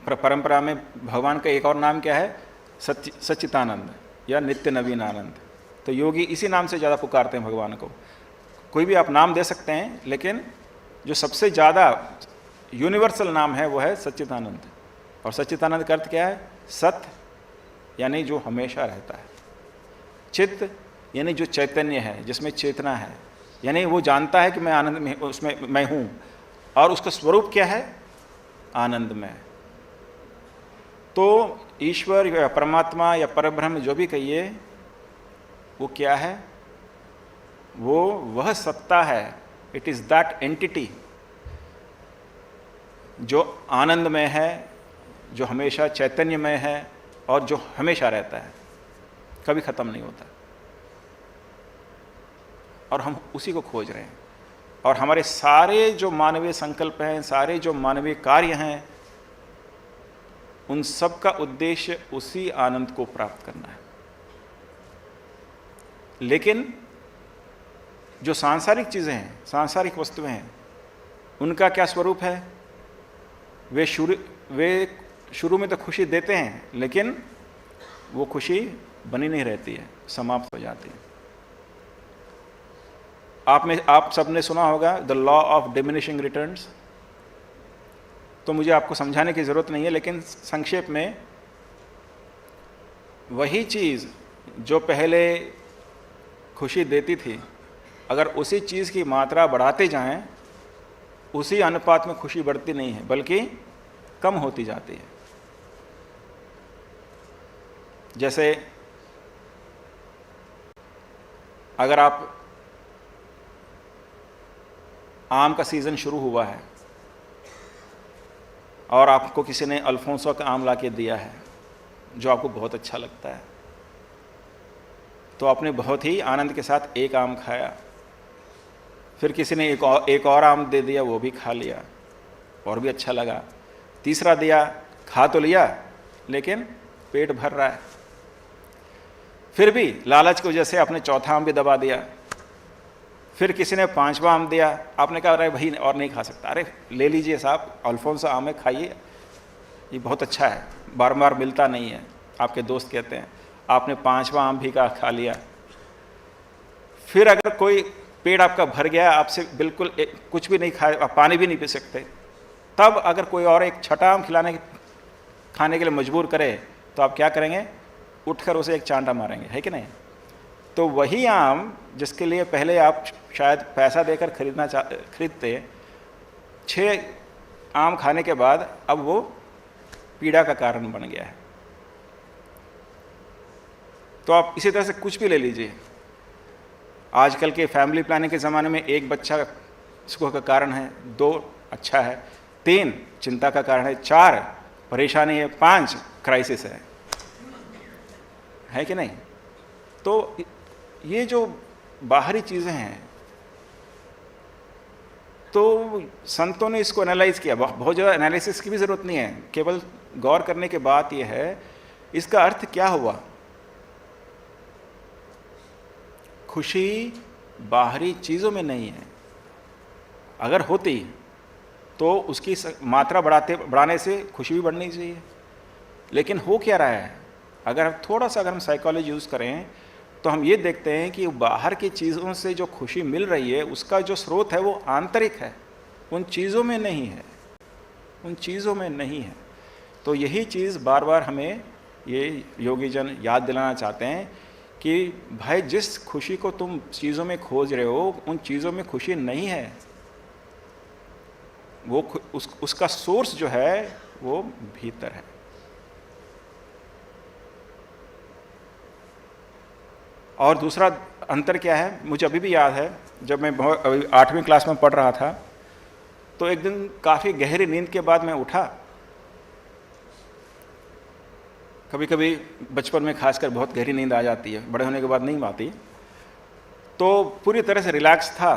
S3: परंपरा में भगवान का एक और नाम क्या है? सच्चिदानंद या नित्य नवीन आनंद। तो योगी इसी नाम से ज़्यादा पुकारते हैं भगवान को। कोई भी आप नाम दे सकते हैं, लेकिन जो सबसे ज़्यादा यूनिवर्सल नाम है वो है सच्चिदानंद। और सच्चिदानंद का अर्थ क्या है? सत्य यानी जो हमेशा रहता है, चित्त यानी जो चैतन्य है, जिसमें चेतना है, यानी वो जानता है कि मैं आनंद में, उसमें मैं हूँ। और उसका स्वरूप क्या है? आनंदमय। तो ईश्वर या परमात्मा या परब्रह्म जो भी कहिए, वो क्या है? वो वह सत्ता है, इट इज़ दैट एंटिटी जो आनंदमय है, जो हमेशा चैतन्यमय है और जो हमेशा रहता है, कभी ख़त्म नहीं होता। और हम उसी को खोज रहे हैं। और हमारे सारे जो मानवीय संकल्प हैं, सारे जो मानवीय कार्य हैं, उन सब का उद्देश्य उसी आनंद को प्राप्त करना है। लेकिन जो सांसारिक चीज़ें हैं, सांसारिक वस्तुएं हैं, उनका क्या स्वरूप है? वे शुरू में तो खुशी देते हैं, लेकिन वो खुशी बनी नहीं रहती है, समाप्त हो जाती है। आप सबने सुना होगा the law of diminishing returns. तो मुझे आपको समझाने की ज़रूरत नहीं है, लेकिन संक्षेप में वही चीज़ जो पहले खुशी देती थी, अगर उसी चीज़ की मात्रा बढ़ाते जाएं, उसी अनुपात में खुशी बढ़ती नहीं है, बल्कि कम होती जाती है। जैसे अगर आप आम का सीज़न शुरू हुआ है और आपको किसी ने अल्फोंसो का आम ला के दिया है जो आपको बहुत अच्छा लगता है, तो आपने बहुत ही आनंद के साथ एक आम खाया। फिर किसी ने एक और आम दे दिया, वो भी खा लिया और भी अच्छा लगा। तीसरा दिया, खा तो लिया लेकिन पेट भर रहा है। फिर भी लालच की वजह से आपने चौथा आम भी दबा दिया। फिर किसी ने पांचवा आम दिया, आपने कहा अरे भाई और नहीं खा सकता, अरे ले लीजिए साहब, अल्फोंसो आम है, खाइए, ये बहुत अच्छा है, बार बार मिलता नहीं है, आपके दोस्त कहते हैं। आपने पांचवा आम भी खा लिया। फिर अगर कोई पेट आपका भर गया, आपसे बिल्कुल कुछ भी नहीं खाए, आप पानी भी नहीं पी सकते, तब अगर कोई और एक छठा आम खाने के लिए मजबूर करे, तो आप क्या करेंगे? उठकर उसे एक चांटा मारेंगे, है कि नहीं? तो वही आम जिसके लिए पहले आप शायद पैसा देकर खरीदते, 6 आम खाने के बाद अब वो पीड़ा का कारण बन गया है। तो आप इसी तरह से कुछ भी ले लीजिए। आजकल के फैमिली प्लानिंग के ज़माने में 1 बच्चा सुख का कारण है, 2 अच्छा है, 3 चिंता का कारण है, 4 परेशानी है, 5 क्राइसिस है कि नहीं? तो ये जो बाहरी चीज़ें हैं, तो संतों ने इसको एनालाइज किया। बहुत ज़्यादा एनालिसिस की भी ज़रूरत नहीं है, केवल गौर करने की बात यह है इसका अर्थ क्या हुआ। खुशी बाहरी चीज़ों में नहीं है। अगर होती तो उसकी मात्रा बढ़ाने से खुशी भी बढ़नी चाहिए। लेकिन हो क्या रहा है? अगर हम साइकोलॉजी यूज़ करें तो हम ये देखते हैं कि बाहर की चीज़ों से जो खुशी मिल रही है, उसका जो स्रोत है वो आंतरिक है, उन चीज़ों में नहीं है, उन चीज़ों में नहीं है। तो यही चीज़ बार बार हमें ये योगी जन याद दिलाना चाहते हैं कि भाई जिस खुशी को तुम चीज़ों में खोज रहे हो, उन चीज़ों में खुशी नहीं है। वो उसका सोर्स जो है वो भीतर है। और दूसरा अंतर क्या है, मुझे अभी भी याद है, जब मैं 8वीं क्लास में पढ़ रहा था, तो एक दिन काफ़ी गहरी नींद के बाद मैं उठा। कभी कभी बचपन में खासकर बहुत गहरी नींद आ जाती है, बड़े होने के बाद नहीं आती। तो पूरी तरह से रिलैक्स था।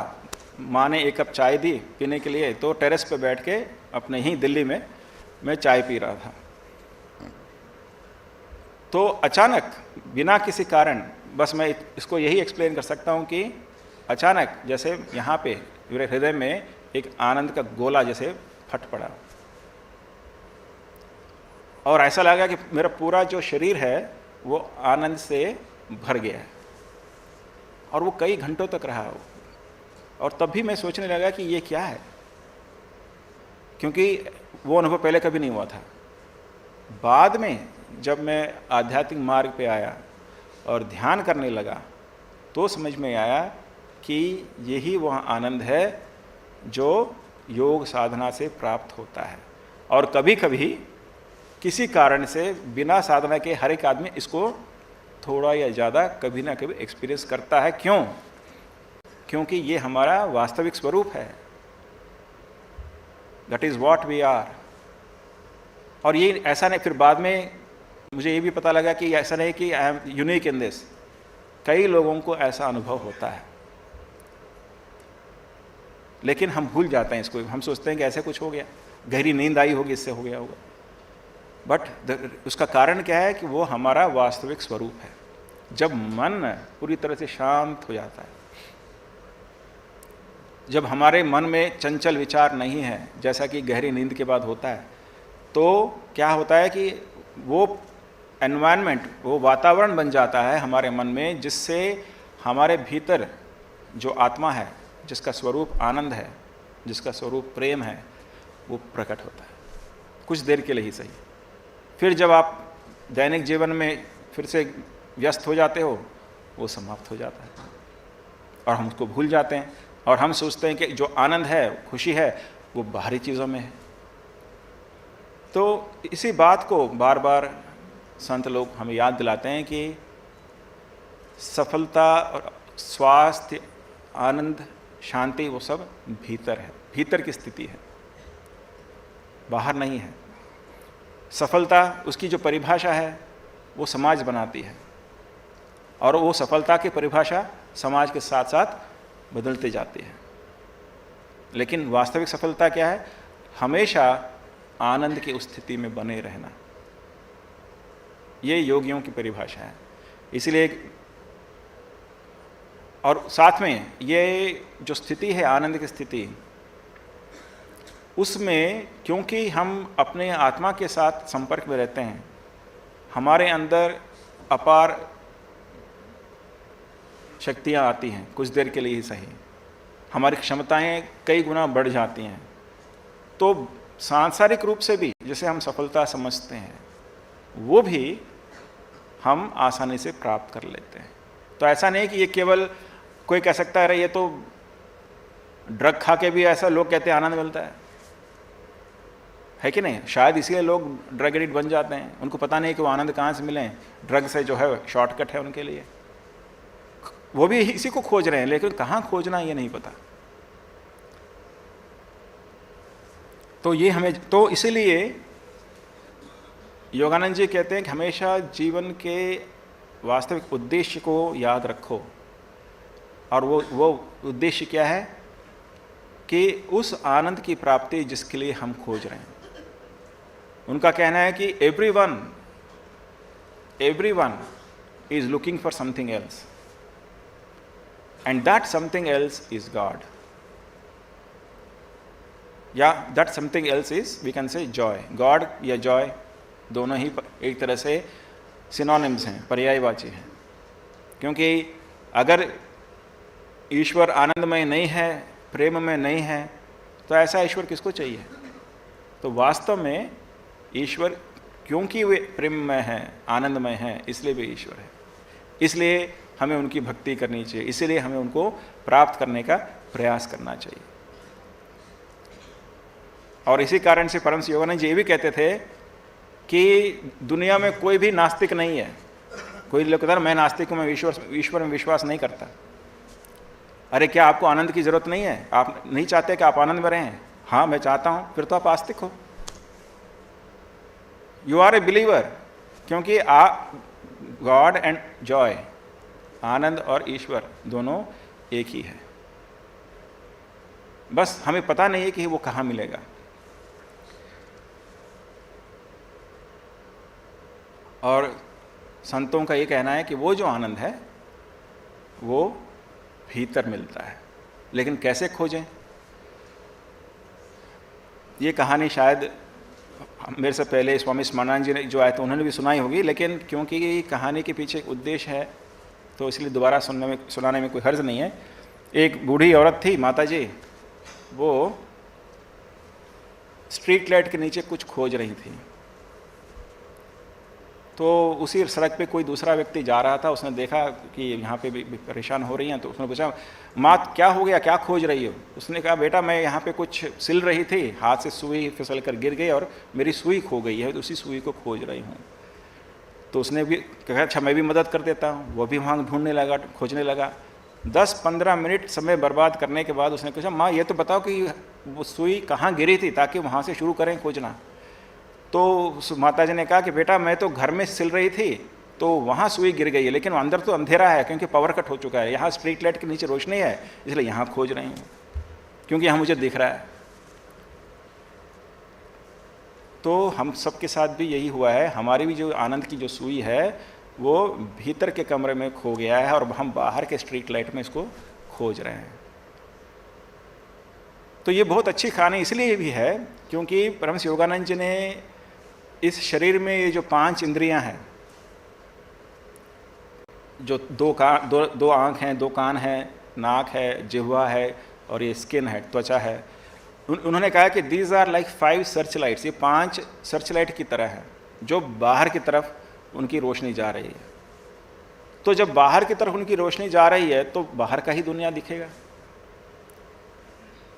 S3: माँ ने 1 कप चाय दी पीने के लिए, तो टेरेस पे बैठ के अपने ही दिल्ली में मैं चाय पी रहा था। तो अचानक बिना किसी कारण, बस मैं इसको यही एक्सप्लेन कर सकता हूँ कि अचानक जैसे यहाँ पे मेरे हृदय में एक आनंद का गोला जैसे फट पड़ा, और ऐसा लगा कि मेरा पूरा जो शरीर है वो आनंद से भर गया है, और वो कई घंटों तक रहा। और तब भी मैं सोचने लगा कि ये क्या है, क्योंकि वो अनुभव पहले कभी नहीं हुआ था। बाद में जब मैं आध्यात्मिक मार्ग पे आया और ध्यान करने लगा, तो समझ में आया कि यही वह आनंद है जो योग साधना से प्राप्त होता है। और कभी कभी किसी कारण से बिना साधना के हर एक आदमी इसको थोड़ा या ज़्यादा कभी ना कभी एक्सपीरियंस करता है। क्यों? क्योंकि ये हमारा वास्तविक स्वरूप है। That is what we are. और ये ऐसा नहीं, फिर बाद में मुझे ये भी पता लगा कि ऐसा नहीं कि I am unique in this, कई लोगों को ऐसा अनुभव होता है, लेकिन हम भूल जाते हैं इसको। हम सोचते हैं कि ऐसे कुछ हो गया, गहरी नींद आई होगी, इससे हो गया होगा। बट उसका कारण क्या है कि वो हमारा वास्तविक स्वरूप है। जब मन पूरी तरह से शांत हो जाता है, जब हमारे मन में चंचल विचार नहीं है, जैसा कि गहरी नींद के बाद होता है, तो क्या होता है कि वो एनवायरनमेंट, वो वातावरण बन जाता है हमारे मन में, जिससे हमारे भीतर जो आत्मा है, जिसका स्वरूप आनंद है, जिसका स्वरूप प्रेम है, वो प्रकट होता है, कुछ देर के लिए ही सही। फिर जब आप दैनिक जीवन में फिर से व्यस्त हो जाते हो, वो समाप्त हो जाता है और हम उसको भूल जाते हैं, और हम सोचते हैं कि जो आनंद है, खुशी है, वो बाहरी चीज़ों में है। तो इसी बात को बार बार संत लोग हमें याद दिलाते हैं कि सफलता और स्वास्थ्य, आनंद, शांति, वो सब भीतर है, भीतर की स्थिति है, बाहर नहीं है। सफलता, उसकी जो परिभाषा है वो समाज बनाती है, और वो सफलता की परिभाषा समाज के साथ साथ बदलती जाती है। लेकिन वास्तविक सफलता क्या है? हमेशा आनंद की उस स्थिति में बने रहना। ये योगियों की परिभाषा है। इसलिए, और साथ में ये जो स्थिति है, आनंद की स्थिति, उसमें क्योंकि हम अपने आत्मा के साथ संपर्क में रहते हैं, हमारे अंदर अपार शक्तियाँ आती हैं, कुछ देर के लिए ही सही, हमारी क्षमताएं कई गुना बढ़ जाती हैं। तो सांसारिक रूप से भी जैसे हम सफलता समझते हैं, वो भी हम आसानी से प्राप्त कर लेते हैं। तो ऐसा नहीं कि ये केवल कोई कह सकता है, अरे ये तो ड्रग खा के भी ऐसा लोग कहते हैं आनंद मिलता है कि नहीं? शायद इसलिए लोग ड्रग एडिक्ट बन जाते हैं, उनको पता नहीं कि वो आनंद कहाँ से मिले। ड्रग से जो है शॉर्टकट है उनके लिए, वो भी इसी को खोज रहे हैं, लेकिन कहाँ खोजना ये नहीं पता। तो ये हमें, तो इसीलिए योगानंद जी कहते हैं कि हमेशा जीवन के वास्तविक उद्देश्य को याद रखो। और वो उद्देश्य क्या है? कि उस आनंद की प्राप्ति जिसके लिए हम खोज रहे हैं। उनका कहना है कि everyone is looking for something else, and that something else is God. Yeah, that something else is, we can say, joy. God या joy दोनों ही एक तरह से सिनोनिम्स हैं, पर्यायवाची हैं। क्योंकि अगर ईश्वर आनंदमय नहीं है, प्रेम में नहीं है, तो ऐसा ईश्वर किसको चाहिए? तो वास्तव में ईश्वर, क्योंकि वे प्रेम में है, आनंदमय है, इसलिए वे ईश्वर है। इसलिए हमें उनकी भक्ति करनी चाहिए, इसलिए हमें उनको प्राप्त करने का प्रयास करना चाहिए। और इसी कारण से परमहंस योगानंद जी ये भी कहते थे कि दुनिया में कोई भी नास्तिक नहीं है। कोई लोग कहता है मैं नास्तिक हूँ, मैं ईश्वर में विश्वास नहीं करता। अरे क्या आपको आनंद की जरूरत नहीं है? आप नहीं चाहते कि आप आनंद में रहें? हाँ, मैं चाहता हूँ। फिर तो आप आस्तिक हो। यू आर ए बिलीवर, क्योंकि गॉड एंड जॉय, आनंद और ईश्वर दोनों एक ही है। बस हमें पता नहीं है कि वो कहाँ मिलेगा। और संतों का ये कहना है कि वो जो आनंद है वो भीतर मिलता है। लेकिन कैसे खोजें? ये कहानी शायद मेरे से पहले स्वामी स्मरणानंद जी ने जो आए थे उन्होंने भी सुनाई होगी, लेकिन क्योंकि कहानी के पीछे एक उद्देश्य है तो इसलिए दोबारा सुनाने में कोई हर्ज नहीं है। एक बूढ़ी औरत थी, माता जी, वो स्ट्रीट लाइट के नीचे कुछ खोज रही थी। तो उसी सड़क पे कोई दूसरा व्यक्ति जा रहा था, उसने देखा कि यहाँ पे भी परेशान हो रही हैं, तो उसने पूछा, माँ क्या हो गया, क्या खोज रही हो? उसने कहा, बेटा मैं यहाँ पे कुछ सिल रही थी, हाथ से सुई फिसल कर गिर गई और मेरी सुई खो गई है, उसी सुई को खोज रही हूँ। तो उसने भी कहा, अच्छा मैं भी मदद कर देता हूँ। वो भी वहाँ ढूंढने लगा, खोजने लगा। 10-15 मिनट समय बर्बाद करने के बाद उसने पूछा, माँ ये तो बताओ कि वो सुई कहाँ गिरी थी ताकि वहाँ से शुरू करें खोजना। तो माता जी ने कहा कि बेटा मैं तो घर में सिल रही थी तो वहाँ सुई गिर गई है, लेकिन अंदर तो अंधेरा है क्योंकि पावर कट हो चुका है, यहाँ स्ट्रीट लाइट के नीचे रोशनी है, इसलिए यहाँ खोज रही हूँ क्योंकि यहाँ मुझे दिख रहा है। तो हम सब के साथ भी यही हुआ है, हमारी भी जो आनंद की जो सुई है वो भीतर के कमरे में खो गया है और हम बाहर के स्ट्रीट लाइट में इसको खोज रहे हैं। तो ये बहुत अच्छी कहानी इसलिए भी है क्योंकि परमहंस योगानंद जी ने इस शरीर में ये जो 5 इंद्रियां हैं, जो दो आँख हैं, 2 कान हैं, नाक है, जिह्वा है और ये स्किन है, त्वचा है, उन्होंने कहा कि these are like 5 search lights, ये 5 सर्च लाइट की तरह है जो बाहर की तरफ उनकी रोशनी जा रही है। तो जब बाहर की तरफ उनकी रोशनी जा रही है तो बाहर का ही दुनिया दिखेगा।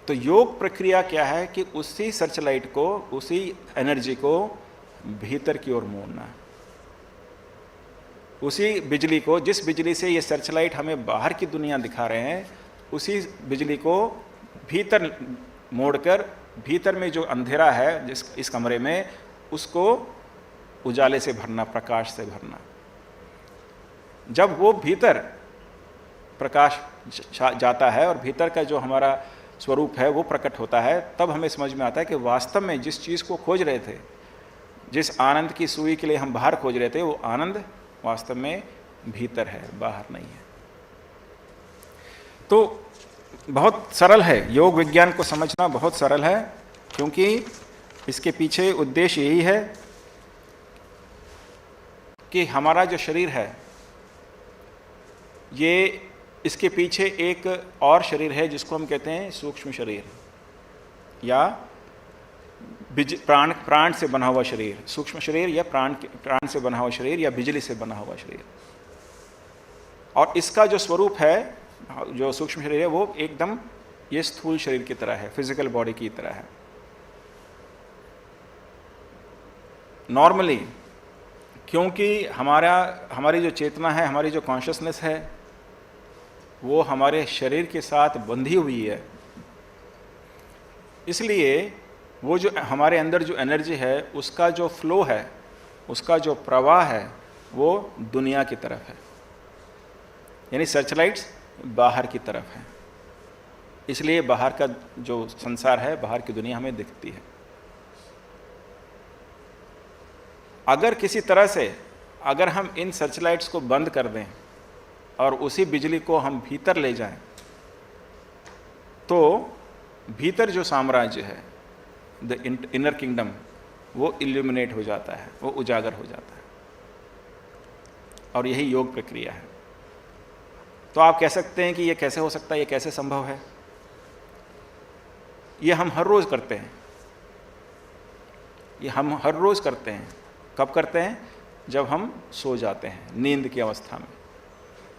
S3: तो योग प्रक्रिया क्या है कि उसी सर्च लाइट को, उसी एनर्जी को भीतर की ओर मोड़ना, उसी बिजली को, जिस बिजली से ये सर्च लाइट हमें बाहर की दुनिया दिखा रहे हैं, उसी बिजली को भीतर मोड़कर भीतर में जो अंधेरा है जिस इस कमरे में, उसको उजाले से भरना, प्रकाश से भरना। जब वो भीतर प्रकाश जाता है और भीतर का जो हमारा स्वरूप है वो प्रकट होता है, तब हमें समझ में आता है कि वास्तव में जिस चीज़ को खोज रहे थे, जिस आनंद की सुई के लिए हम बाहर खोज रहे थे, वो आनंद वास्तव में भीतर है, बाहर नहीं है। तो बहुत सरल है, योग विज्ञान को समझना बहुत सरल है क्योंकि इसके पीछे उद्देश्य यही है कि हमारा जो शरीर है, ये इसके पीछे एक और शरीर है जिसको हम कहते हैं सूक्ष्म शरीर या प्राण से बना हुआ शरीर, सूक्ष्म शरीर या प्राण से बना हुआ शरीर या बिजली से बना हुआ शरीर। और इसका जो स्वरूप है, जो सूक्ष्म शरीर है, वो एकदम ये स्थूल शरीर की तरह है, फिजिकल बॉडी की तरह है। नॉर्मली क्योंकि हमारी जो चेतना है, हमारी जो कॉन्शियसनेस है, वो हमारे शरीर के साथ बंधी हुई है, इसलिए वो जो हमारे अंदर जो एनर्जी है, उसका जो फ्लो है, उसका जो प्रवाह है, वो दुनिया की तरफ है, यानी सर्चलाइट्स बाहर की तरफ है। इसलिए बाहर का जो संसार है, बाहर की दुनिया हमें दिखती है। अगर किसी तरह से अगर हम इन सर्चलाइट्स को बंद कर दें और उसी बिजली को हम भीतर ले जाएं, तो भीतर जो साम्राज्य है, द इनर किंगडम, वो इल्यूमिनेट हो जाता है, वो उजागर हो जाता है। और यही योग प्रक्रिया है। तो आप कह सकते हैं कि ये कैसे हो सकता है, ये कैसे संभव है? ये हम हर रोज़ करते हैं, ये हम हर रोज़ करते हैं। कब करते हैं? जब हम सो जाते हैं, नींद की अवस्था में।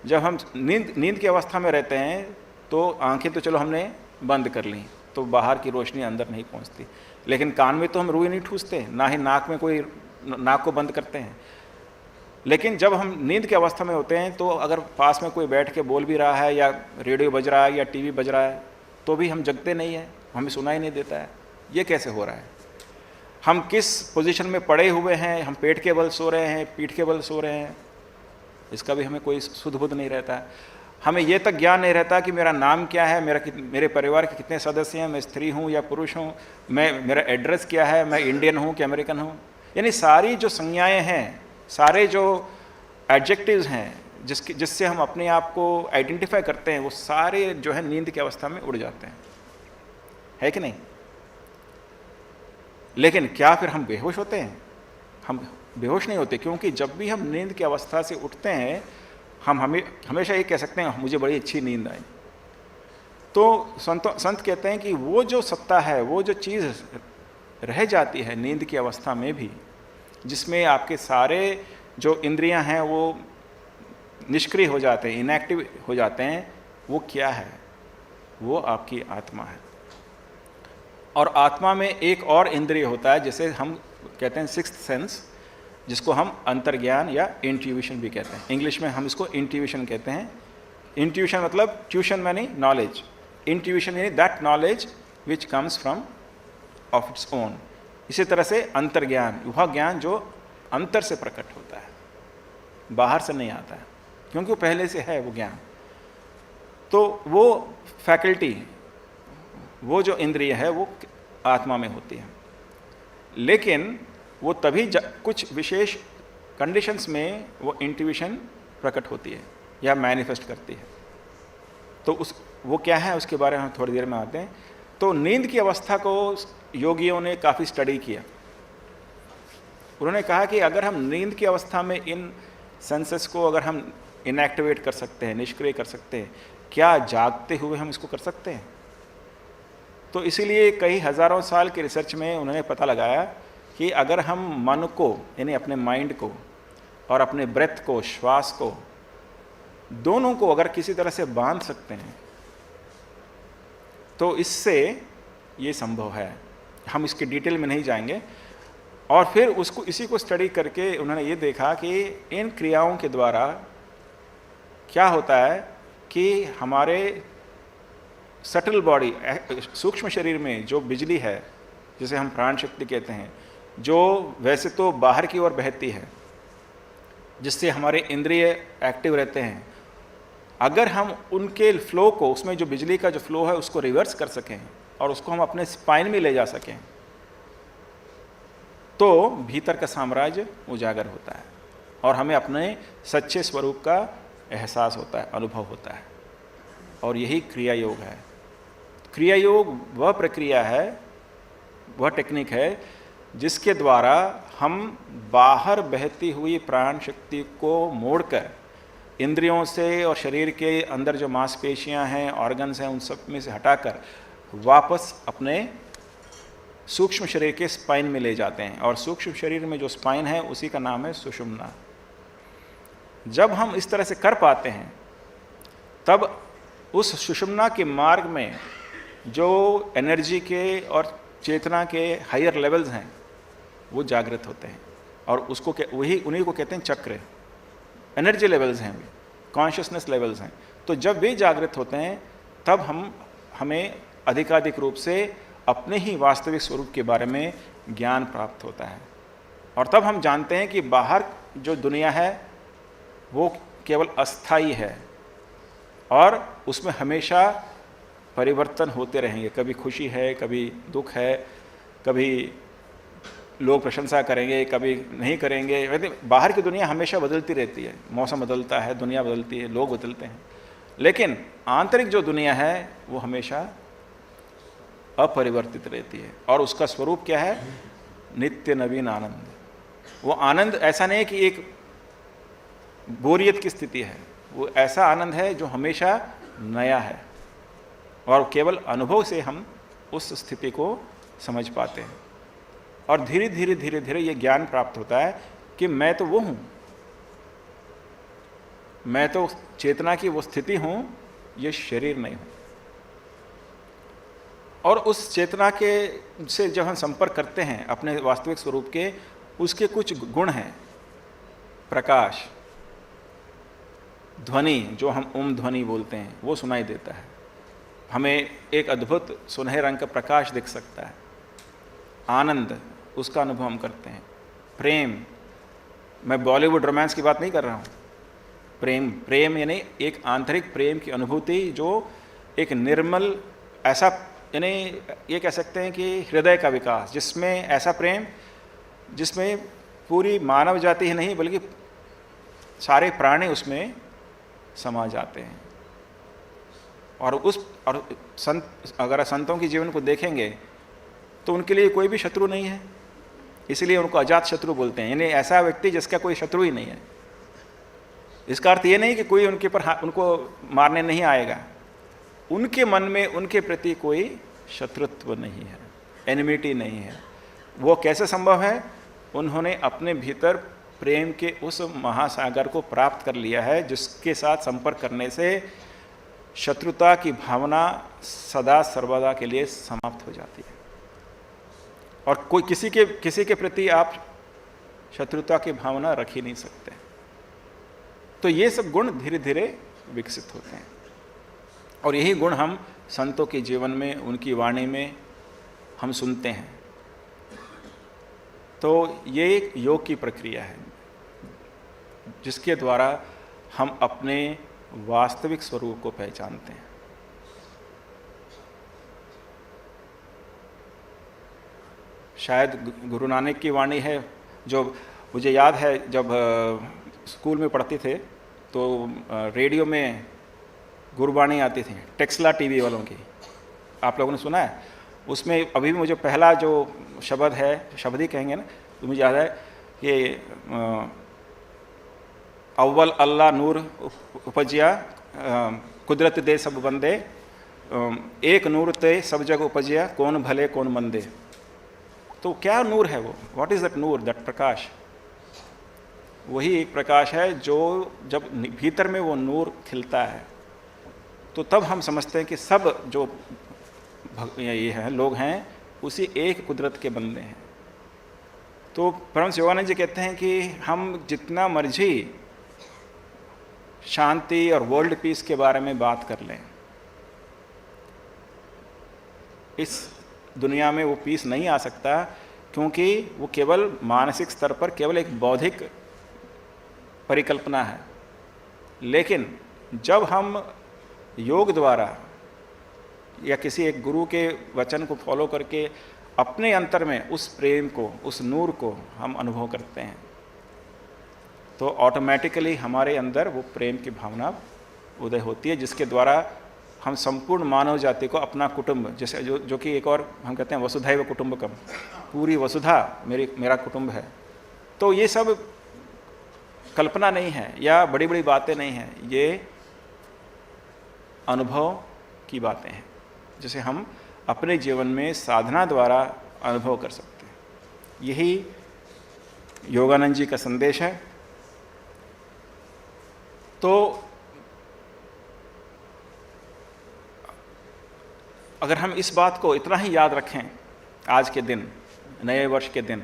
S3: जब हम नींद की अवस्था में रहते हैं तो आंखें तो चलो हमने बंद कर ली, तो बाहर की रोशनी अंदर नहीं पहुंचती, लेकिन कान में तो हम रुई नहीं ठूसते, ना ही नाक में कोई नाक को बंद करते हैं। लेकिन जब हम नींद की अवस्था में होते हैं तो अगर पास में कोई बैठ के बोल भी रहा है या रेडियो बज रहा है या टीवी बज रहा है तो भी हम जगते नहीं हैं, हमें सुनाई नहीं देता है। ये कैसे हो रहा है? हम किस पोजीशन में पड़े हुए हैं, हम पेट के बल सो रहे हैं, पीठ के बल सो रहे हैं, इसका भी हमें कोई सुध बुध नहीं रहता है। हमें ये तक ज्ञान नहीं रहता कि मेरा नाम क्या है, मेरे परिवार के कितने सदस्य हैं, मैं स्त्री हूँ या पुरुष हूँ, मेरा एड्रेस क्या है, मैं इंडियन हूँ कि अमेरिकन हूँ। यानी सारी जो संज्ञाएँ हैं, सारे जो एडजेक्टिव्स हैं जिससे हम अपने आप को आइडेंटिफाई करते हैं, वो सारे जो है नींद की अवस्था में उड़ जाते हैं, है कि नहीं? लेकिन क्या फिर हम बेहोश होते हैं? हम बेहोश नहीं होते, क्योंकि जब भी हम नींद की अवस्था से उठते हैं हम हमेशा ये कह सकते हैं मुझे बड़ी अच्छी नींद आई। तो संत कहते हैं कि वो जो सत्ता है, वो जो चीज़ रह जाती है नींद की अवस्था में भी, जिसमें आपके सारे जो इंद्रियां हैं वो निष्क्रिय हो जाते हैं, इनएक्टिव हो जाते हैं, वो क्या है? वो आपकी आत्मा है। और आत्मा में एक और इंद्रिय होता है जिसे हम कहते हैं सिक्स्थ सेंस, जिसको हम अंतर्ज्ञान या इंट्यूशन भी कहते हैं। इंग्लिश में हम इसको इंट्यूशन कहते हैं। इंट्यूशन मतलब ट्यूशन यानी नॉलेज, इंट्यूशन यानी that knowledge which comes from of its own. इसी तरह से अंतर्ज्ञान, वह ज्ञान जो अंतर से प्रकट होता है, बाहर से नहीं आता है, क्योंकि वो पहले से है वो ज्ञान। तो वो फैकल्टी, वो जो इंद्रिय है वो आत्मा में होती है, लेकिन वो तभी कुछ विशेष कंडीशंस में वो इंट्यूशन प्रकट होती है या मैनिफेस्ट करती है। तो वो क्या है उसके बारे में हम थोड़ी देर में आते हैं। तो नींद की अवस्था को योगियों ने काफ़ी स्टडी किया। उन्होंने कहा कि अगर हम नींद की अवस्था में इन सेंसेस को अगर हम इनएक्टिवेट कर सकते हैं, निष्क्रिय कर सकते हैं, क्या जागते हुए हम इसको कर सकते हैं? तो इसीलिए कई हज़ारों साल के रिसर्च में उन्होंने पता लगाया कि अगर हम मन को, यानी अपने माइंड को और अपने ब्रेथ को, श्वास को, दोनों को अगर किसी तरह से बांध सकते हैं तो इससे ये संभव है। हम इसके डिटेल में नहीं जाएंगे। और फिर उसको, इसी को स्टडी करके उन्होंने ये देखा कि इन क्रियाओं के द्वारा क्या होता है कि हमारे सटल बॉडी, सूक्ष्म शरीर में जो बिजली है, जिसे हम प्राण शक्ति कहते हैं, जो वैसे तो बाहर की ओर बहती है, जिससे हमारे इंद्रिय एक्टिव रहते हैं, अगर हम उनके फ्लो को, उसमें जो बिजली का जो फ्लो है उसको रिवर्स कर सकें और उसको हम अपने स्पाइन में ले जा सकें, तो भीतर का साम्राज्य उजागर होता है और हमें अपने सच्चे स्वरूप का एहसास होता है, अनुभव होता है। और यही क्रिया योग है। क्रिया योग वह प्रक्रिया है, वह टेक्निक है जिसके द्वारा हम बाहर बहती हुई प्राण शक्ति को मोड़कर इंद्रियों से और शरीर के अंदर जो मांसपेशियां हैं, ऑर्गन्स हैं, उन सब में से हटाकर वापस अपने सूक्ष्म शरीर के स्पाइन में ले जाते हैं। और सूक्ष्म शरीर में जो स्पाइन है उसी का नाम है सुषुम्ना। जब हम इस तरह से कर पाते हैं तब उस सुषुम्ना के मार्ग में जो एनर्जी के और चेतना के हायर लेवल्स हैं वो जागृत होते हैं और उसको उन्हीं को कहते हैं चक्र। एनर्जी लेवल्स हैं, कॉन्शियसनेस लेवल्स हैं। तो जब वे जागृत होते हैं तब हमें अधिकाधिक रूप से अपने ही वास्तविक स्वरूप के बारे में ज्ञान प्राप्त होता है। और तब हम जानते हैं कि बाहर जो दुनिया है वो केवल अस्थाई है और उसमें हमेशा परिवर्तन होते रहेंगे। कभी खुशी है, कभी दुख है, कभी लोग प्रशंसा करेंगे, कभी नहीं करेंगे। वैसे बाहर की दुनिया हमेशा बदलती रहती है, मौसम बदलता है, दुनिया बदलती है, लोग बदलते हैं, लेकिन आंतरिक जो दुनिया है वो हमेशा अपरिवर्तित रहती है। और उसका स्वरूप क्या है? नित्य नवीन आनंद। वो आनंद ऐसा नहीं है कि एक बोरियत की स्थिति है, वो ऐसा आनंद है जो हमेशा नया है और केवल अनुभव से हम उस स्थिति को समझ पाते हैं। और धीरे धीरे धीरे धीरे ये ज्ञान प्राप्त होता है कि मैं तो वो हूँ, मैं तो चेतना की वो स्थिति हूँ, ये शरीर नहीं हूँ। और उस चेतना के से जब हम संपर्क करते हैं अपने वास्तविक स्वरूप के, उसके कुछ गुण हैं। प्रकाश, ध्वनि, जो हम ओम ध्वनि बोलते हैं, वो सुनाई देता है, हमें एक अद्भुत सुनहरे रंग का प्रकाश दिख सकता है। आनंद, उसका अनुभव हम करते हैं। प्रेम, मैं बॉलीवुड रोमांस की बात नहीं कर रहा हूँ। प्रेम यानी एक आंतरिक प्रेम की अनुभूति जो एक निर्मल, ऐसा यानी ये कह सकते हैं कि हृदय का विकास, जिसमें ऐसा प्रेम जिसमें पूरी मानव जाति ही नहीं बल्कि सारे प्राणी उसमें समा जाते हैं। और अगर संतों के जीवन को देखेंगे तो उनके लिए कोई भी शत्रु नहीं है, इसलिए उनको अजात शत्रु बोलते हैं। यानी ऐसा व्यक्ति जिसका कोई शत्रु ही नहीं है। इसका अर्थ ये नहीं कि कोई उनके पर उनको मारने नहीं आएगा, उनके मन में उनके प्रति कोई शत्रुत्व नहीं है, एनिमिटी नहीं है। वो कैसे संभव है? उन्होंने अपने भीतर प्रेम के उस महासागर को प्राप्त कर लिया है जिसके साथ संपर्क करने से शत्रुता की भावना सदा सर्वदा के लिए समाप्त हो जाती है और कोई किसी के प्रति आप शत्रुता की भावना रख ही नहीं सकते। तो ये सब गुण धीरे धीरे विकसित होते हैं और यही गुण हम संतों के जीवन में, उनकी वाणी में हम सुनते हैं। तो ये एक योग की प्रक्रिया है जिसके द्वारा हम अपने वास्तविक स्वरूप को पहचानते हैं। शायद गुरु नानक की वाणी है जो मुझे याद है, जब स्कूल में पढ़ते थे तो रेडियो में गुरबाणी आती थी, टेक्सला टीवी वालों की, आप लोगों ने सुना है? उसमें अभी भी मुझे पहला जो शब्द है, शब्द ही कहेंगे ना, तो मुझे याद है कि अव्वल अल्लाह नूर उपजिया कुदरत दे सब बंदे, एक नूर ते सब जग उपजिया कौन भले कौन मंदे। तो क्या नूर है वो? व्हाट इज दैट नूर, दैट प्रकाश? वही एक प्रकाश है जो जब भीतर में वो नूर खिलता है तो तब हम समझते हैं कि सब जो ये हैं लोग हैं उसी एक कुदरत के बंदे हैं। तो परमहंस योगानंद जी कहते हैं कि हम जितना मर्जी शांति और वर्ल्ड पीस के बारे में बात कर लें, इस दुनिया में वो पीस नहीं आ सकता, क्योंकि वो केवल मानसिक स्तर पर केवल एक बौद्धिक परिकल्पना है। लेकिन जब हम योग द्वारा या किसी एक गुरु के वचन को फॉलो करके अपने अंतर में उस प्रेम को, उस नूर को हम अनुभव करते हैं, तो ऑटोमेटिकली हमारे अंदर वो प्रेम की भावना उदय होती है, जिसके द्वारा हम संपूर्ण मानव जाति को अपना कुटुंब, जैसे जो कि एक और हम कहते हैं वसुधैव कुटुंबकम, पूरी वसुधा मेरा कुटुंब है। तो ये सब कल्पना नहीं है या बड़ी बड़ी बातें नहीं हैं, ये अनुभव की बातें हैं जिसे हम अपने जीवन में साधना द्वारा अनुभव कर सकते हैं। यही योगानंद जी का संदेश है। तो अगर हम इस बात को इतना ही याद रखें आज के दिन, नए वर्ष के दिन,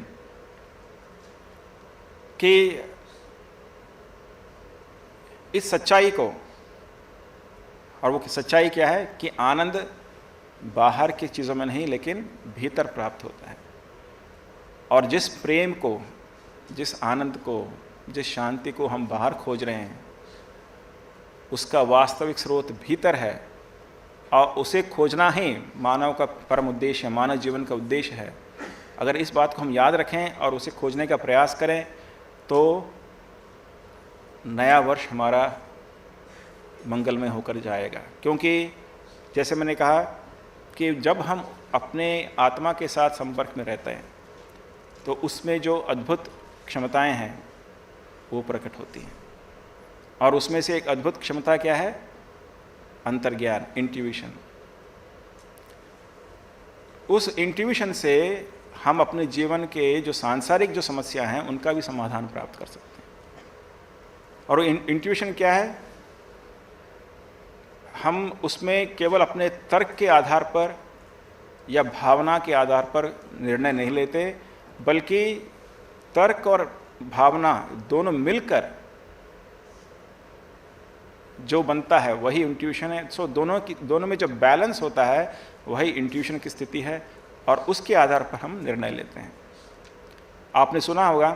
S3: कि इस सच्चाई को, और वो सच्चाई क्या है कि आनंद बाहर की चीज़ों में नहीं लेकिन भीतर प्राप्त होता है, और जिस प्रेम को, जिस आनंद को, जिस शांति को हम बाहर खोज रहे हैं उसका वास्तविक स्रोत भीतर है, और उसे खोजना ही मानव का परम उद्देश्य है, मानव जीवन का उद्देश्य है। अगर इस बात को हम याद रखें और उसे खोजने का प्रयास करें तो नया वर्ष हमारा मंगलमय होकर जाएगा। क्योंकि जैसे मैंने कहा कि जब हम अपने आत्मा के साथ संपर्क में रहते हैं तो उसमें जो अद्भुत क्षमताएं हैं वो प्रकट होती हैं, और उसमें से एक अद्भुत क्षमता क्या है? अंतर्ज्ञान, इंट्यूशन। उस इंट्यूशन से हम अपने जीवन के जो सांसारिक जो समस्या हैं उनका भी समाधान प्राप्त कर सकते हैं। और इंट्यूशन क्या है? हम उसमें केवल अपने तर्क के आधार पर या भावना के आधार पर निर्णय नहीं लेते, बल्कि तर्क और भावना दोनों मिलकर जो बनता है वही इंट्यूशन है। सो दोनों में जो बैलेंस होता है वही इंट्यूशन की स्थिति है, और उसके आधार पर हम निर्णय लेते हैं। आपने सुना होगा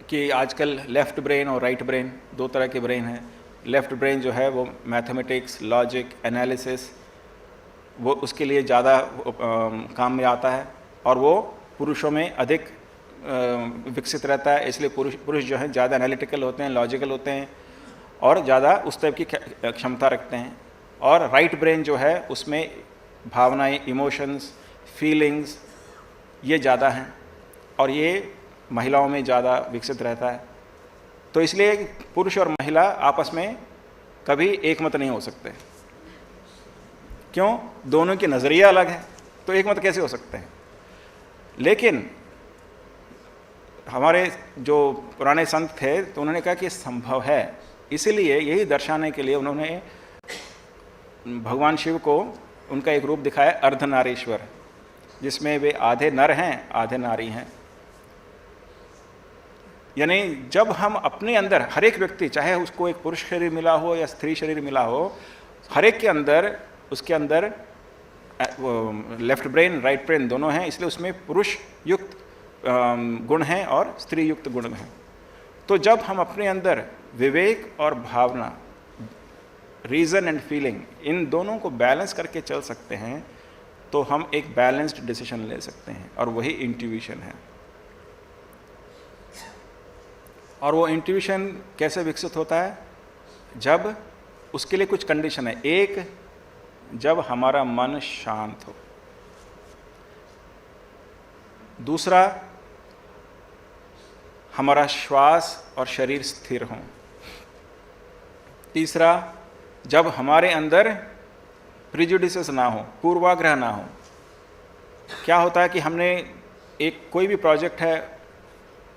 S3: कि आजकल लेफ्ट ब्रेन और राइट ब्रेन, दो तरह के ब्रेन हैं। लेफ्ट ब्रेन जो है वो मैथमेटिक्स, लॉजिक, एनालिसिस, वो उसके लिए ज़्यादा काम में आता है, और वो पुरुषों में अधिक विकसित रहता है। इसलिए पुरुष जो हैं ज़्यादा एनालिटिकल होते हैं, लॉजिकल होते हैं और ज़्यादा उस टाइप की क्षमता रखते हैं। और राइट ब्रेन जो है उसमें भावनाएं, इमोशंस, फीलिंग्स ये ज़्यादा हैं, और ये महिलाओं में ज़्यादा विकसित रहता है। तो इसलिए पुरुष और महिला आपस में कभी एक मत नहीं हो सकते। क्यों? दोनों के नज़रिया अलग है, तो एक मत कैसे हो सकते हैं? लेकिन हमारे जो पुराने संत थे तो उन्होंने कहा कि संभव है, इसीलिए यही दर्शाने के लिए उन्होंने भगवान शिव को उनका एक रूप दिखाया अर्धनारीश्वर, जिसमें वे आधे नर हैं आधे नारी हैं। यानी जब हम अपने अंदर, हर एक व्यक्ति, चाहे उसको एक पुरुष शरीर मिला हो या स्त्री शरीर मिला हो, हर एक के अंदर, उसके अंदर लेफ्ट ब्रेन राइट ब्रेन दोनों हैं, इसलिए उसमें पुरुष युक्त गुण हैं और स्त्री युक्त गुण हैं। तो जब हम अपने अंदर विवेक और भावना, रीज़न एंड फीलिंग, इन दोनों को बैलेंस करके चल सकते हैं तो हम एक बैलेंस्ड डिसीजन ले सकते हैं, और वही इंट्यूशन है। और वो इंट्यूशन कैसे विकसित होता है? जब उसके लिए कुछ कंडीशन है। एक, जब हमारा मन शांत हो। दूसरा, हमारा श्वास और शरीर स्थिर हो। तीसरा, जब हमारे अंदर प्रिजुडिसेस ना हो, पूर्वाग्रह ना हो। क्या होता है कि हमने एक कोई भी प्रोजेक्ट है,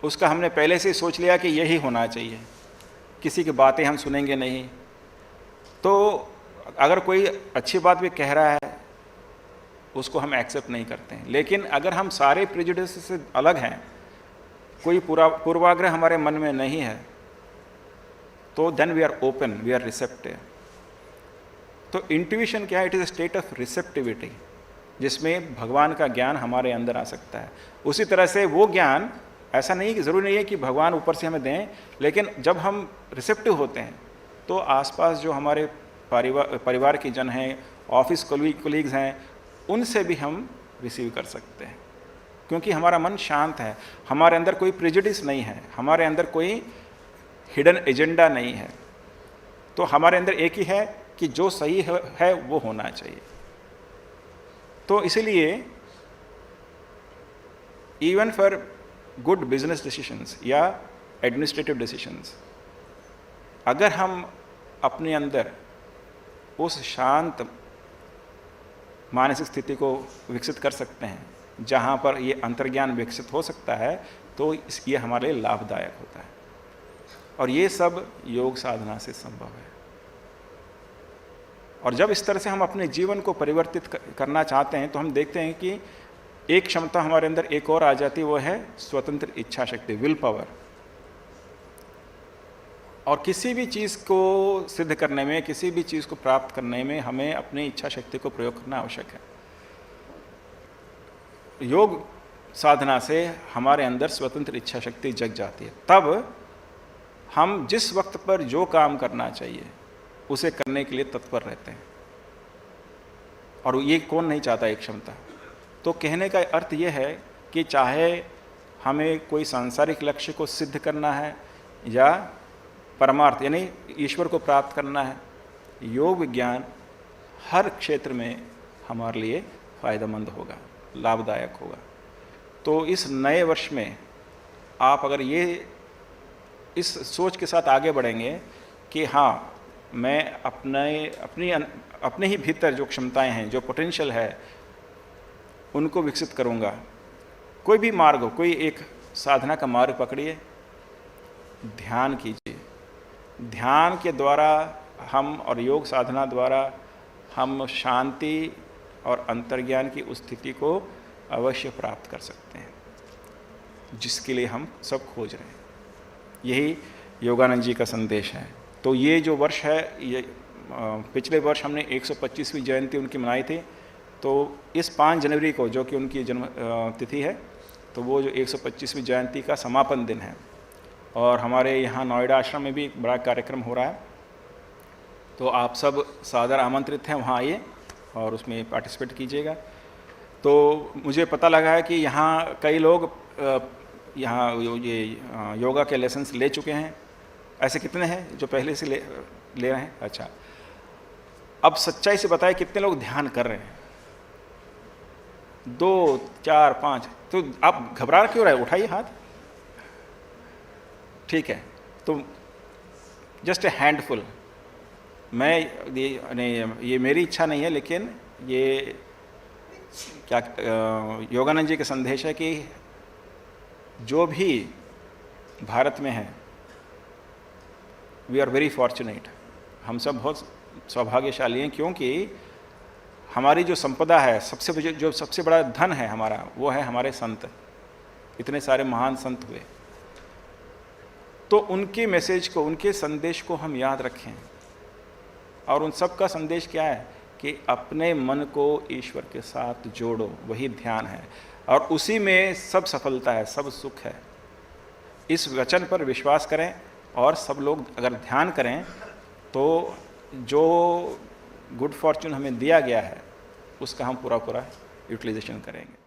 S3: उसका हमने पहले से सोच लिया कि यही होना चाहिए, किसी की बातें हम सुनेंगे नहीं। तो अगर कोई अच्छी बात भी कह रहा है उसको हम एक्सेप्ट नहीं करते हैं। लेकिन अगर हम सारे प्रेजुडिस से अलग हैं, कोई पूर्वाग्रह हमारे मन में नहीं है, तो then we are open, we are receptive. तो इंट्यूशन क्या है? It is a state of receptivity, जिसमें भगवान का ज्ञान हमारे अंदर आ सकता है। उसी तरह से वो ज्ञान, ऐसा नहीं कि ज़रूरी नहीं है कि भगवान ऊपर से हमें दें, लेकिन जब हम रिसेप्टिव होते हैं तो आसपास जो हमारे परिवार के जन हैं, ऑफिस कोलीग्स हैं, उनसे भी हम रिसीव कर सकते हैं, क्योंकि हमारा मन शांत है, हमारे अंदर कोई प्रेजुडिस नहीं है, हमारे अंदर कोई हिडन एजेंडा नहीं है। तो हमारे अंदर एक ही है कि जो सही है वो होना चाहिए। तो इसीलिए even for good business decisions या एडमिनिस्ट्रेटिव डिसीशंस, अगर हम अपने अंदर उस शांत मानसिक स्थिति को विकसित कर सकते हैं जहाँ पर ये अंतर्ज्ञान विकसित हो सकता है, तो ये हमारे लिए लाभदायक होता है। और ये सब योग साधना से संभव है। और जब इस तरह से हम अपने जीवन को परिवर्तित करना चाहते हैं, तो हम देखते हैं कि एक क्षमता हमारे अंदर एक और आ जाती है, वो है स्वतंत्र इच्छा शक्ति, विल पावर। और किसी भी चीज़ को सिद्ध करने में, किसी भी चीज़ को प्राप्त करने में हमें अपनी इच्छा शक्ति को प्रयोग करना आवश्यक है। योग साधना से हमारे अंदर स्वतंत्र इच्छा शक्ति जग जाती है। तब हम जिस वक्त पर जो काम करना चाहिए उसे करने के लिए तत्पर रहते हैं। और ये कौन नहीं चाहता एक क्षमता? तो कहने का अर्थ ये है कि चाहे हमें कोई सांसारिक लक्ष्य को सिद्ध करना है या परमार्थ यानी ईश्वर को प्राप्त करना है, योग विज्ञान हर क्षेत्र में हमारे लिए फ़ायदेमंद होगा, लाभदायक होगा। तो इस नए वर्ष में आप अगर ये इस सोच के साथ आगे बढ़ेंगे कि हाँ, मैं अपने ही भीतर जो क्षमताएं हैं, जो पोटेंशियल है, उनको विकसित करूँगा। कोई भी मार्ग हो, कोई एक साधना का मार्ग पकड़िए, ध्यान कीजिए। ध्यान के द्वारा हम और योग साधना द्वारा हम शांति और अंतर्ज्ञान की उस स्थिति को अवश्य प्राप्त कर सकते हैं जिसके लिए हम सब खोज रहे हैं। यही योगानंद जी का संदेश है। तो ये जो वर्ष है, ये पिछले वर्ष हमने 125वीं जयंती उनकी मनाई थी। तो इस 5 जनवरी को, जो कि उनकी जन्म तिथि है, तो वो जो 125वीं जयंती का समापन दिन है। और हमारे यहाँ नोएडा आश्रम में भी एक बड़ा कार्यक्रम हो रहा है। तो आप सब सादर आमंत्रित हैं, वहाँ आइए और उसमें पार्टिसिपेट कीजिएगा। तो मुझे पता लगा है कि यहाँ कई लोग यहाँ ये योगा के लेसन्स ले चुके हैं। ऐसे कितने हैं जो पहले से ले रहे हैं? अच्छा, अब सच्चाई से बताएं कितने लोग ध्यान कर रहे हैं? 2, 4, 5। तो आप घबरा क्यों रहे? उठाइए हाथ। ठीक है, तो जस्ट ए हैंडफुल। ये मेरी इच्छा नहीं है, लेकिन ये क्या योगानंद जी का संदेश है कि जो भी भारत में हैं, वी आर वेरी फॉर्चुनेट। हम सब बहुत सौभाग्यशाली हैं, क्योंकि हमारी जो संपदा है, जो सबसे बड़ा धन है हमारा, वो है हमारे संत। इतने सारे महान संत हुए, तो उनके मैसेज को, उनके संदेश को हम याद रखें। और उन सब का संदेश क्या है कि अपने मन को ईश्वर के साथ जोड़ो, वही ध्यान है, और उसी में सब सफलता है, सब सुख है। इस वचन पर विश्वास करें, और सब लोग अगर ध्यान करें तो जो गुड फॉर्चून हमें दिया गया है उसका हम पूरा यूटिलाइजेशन करेंगे।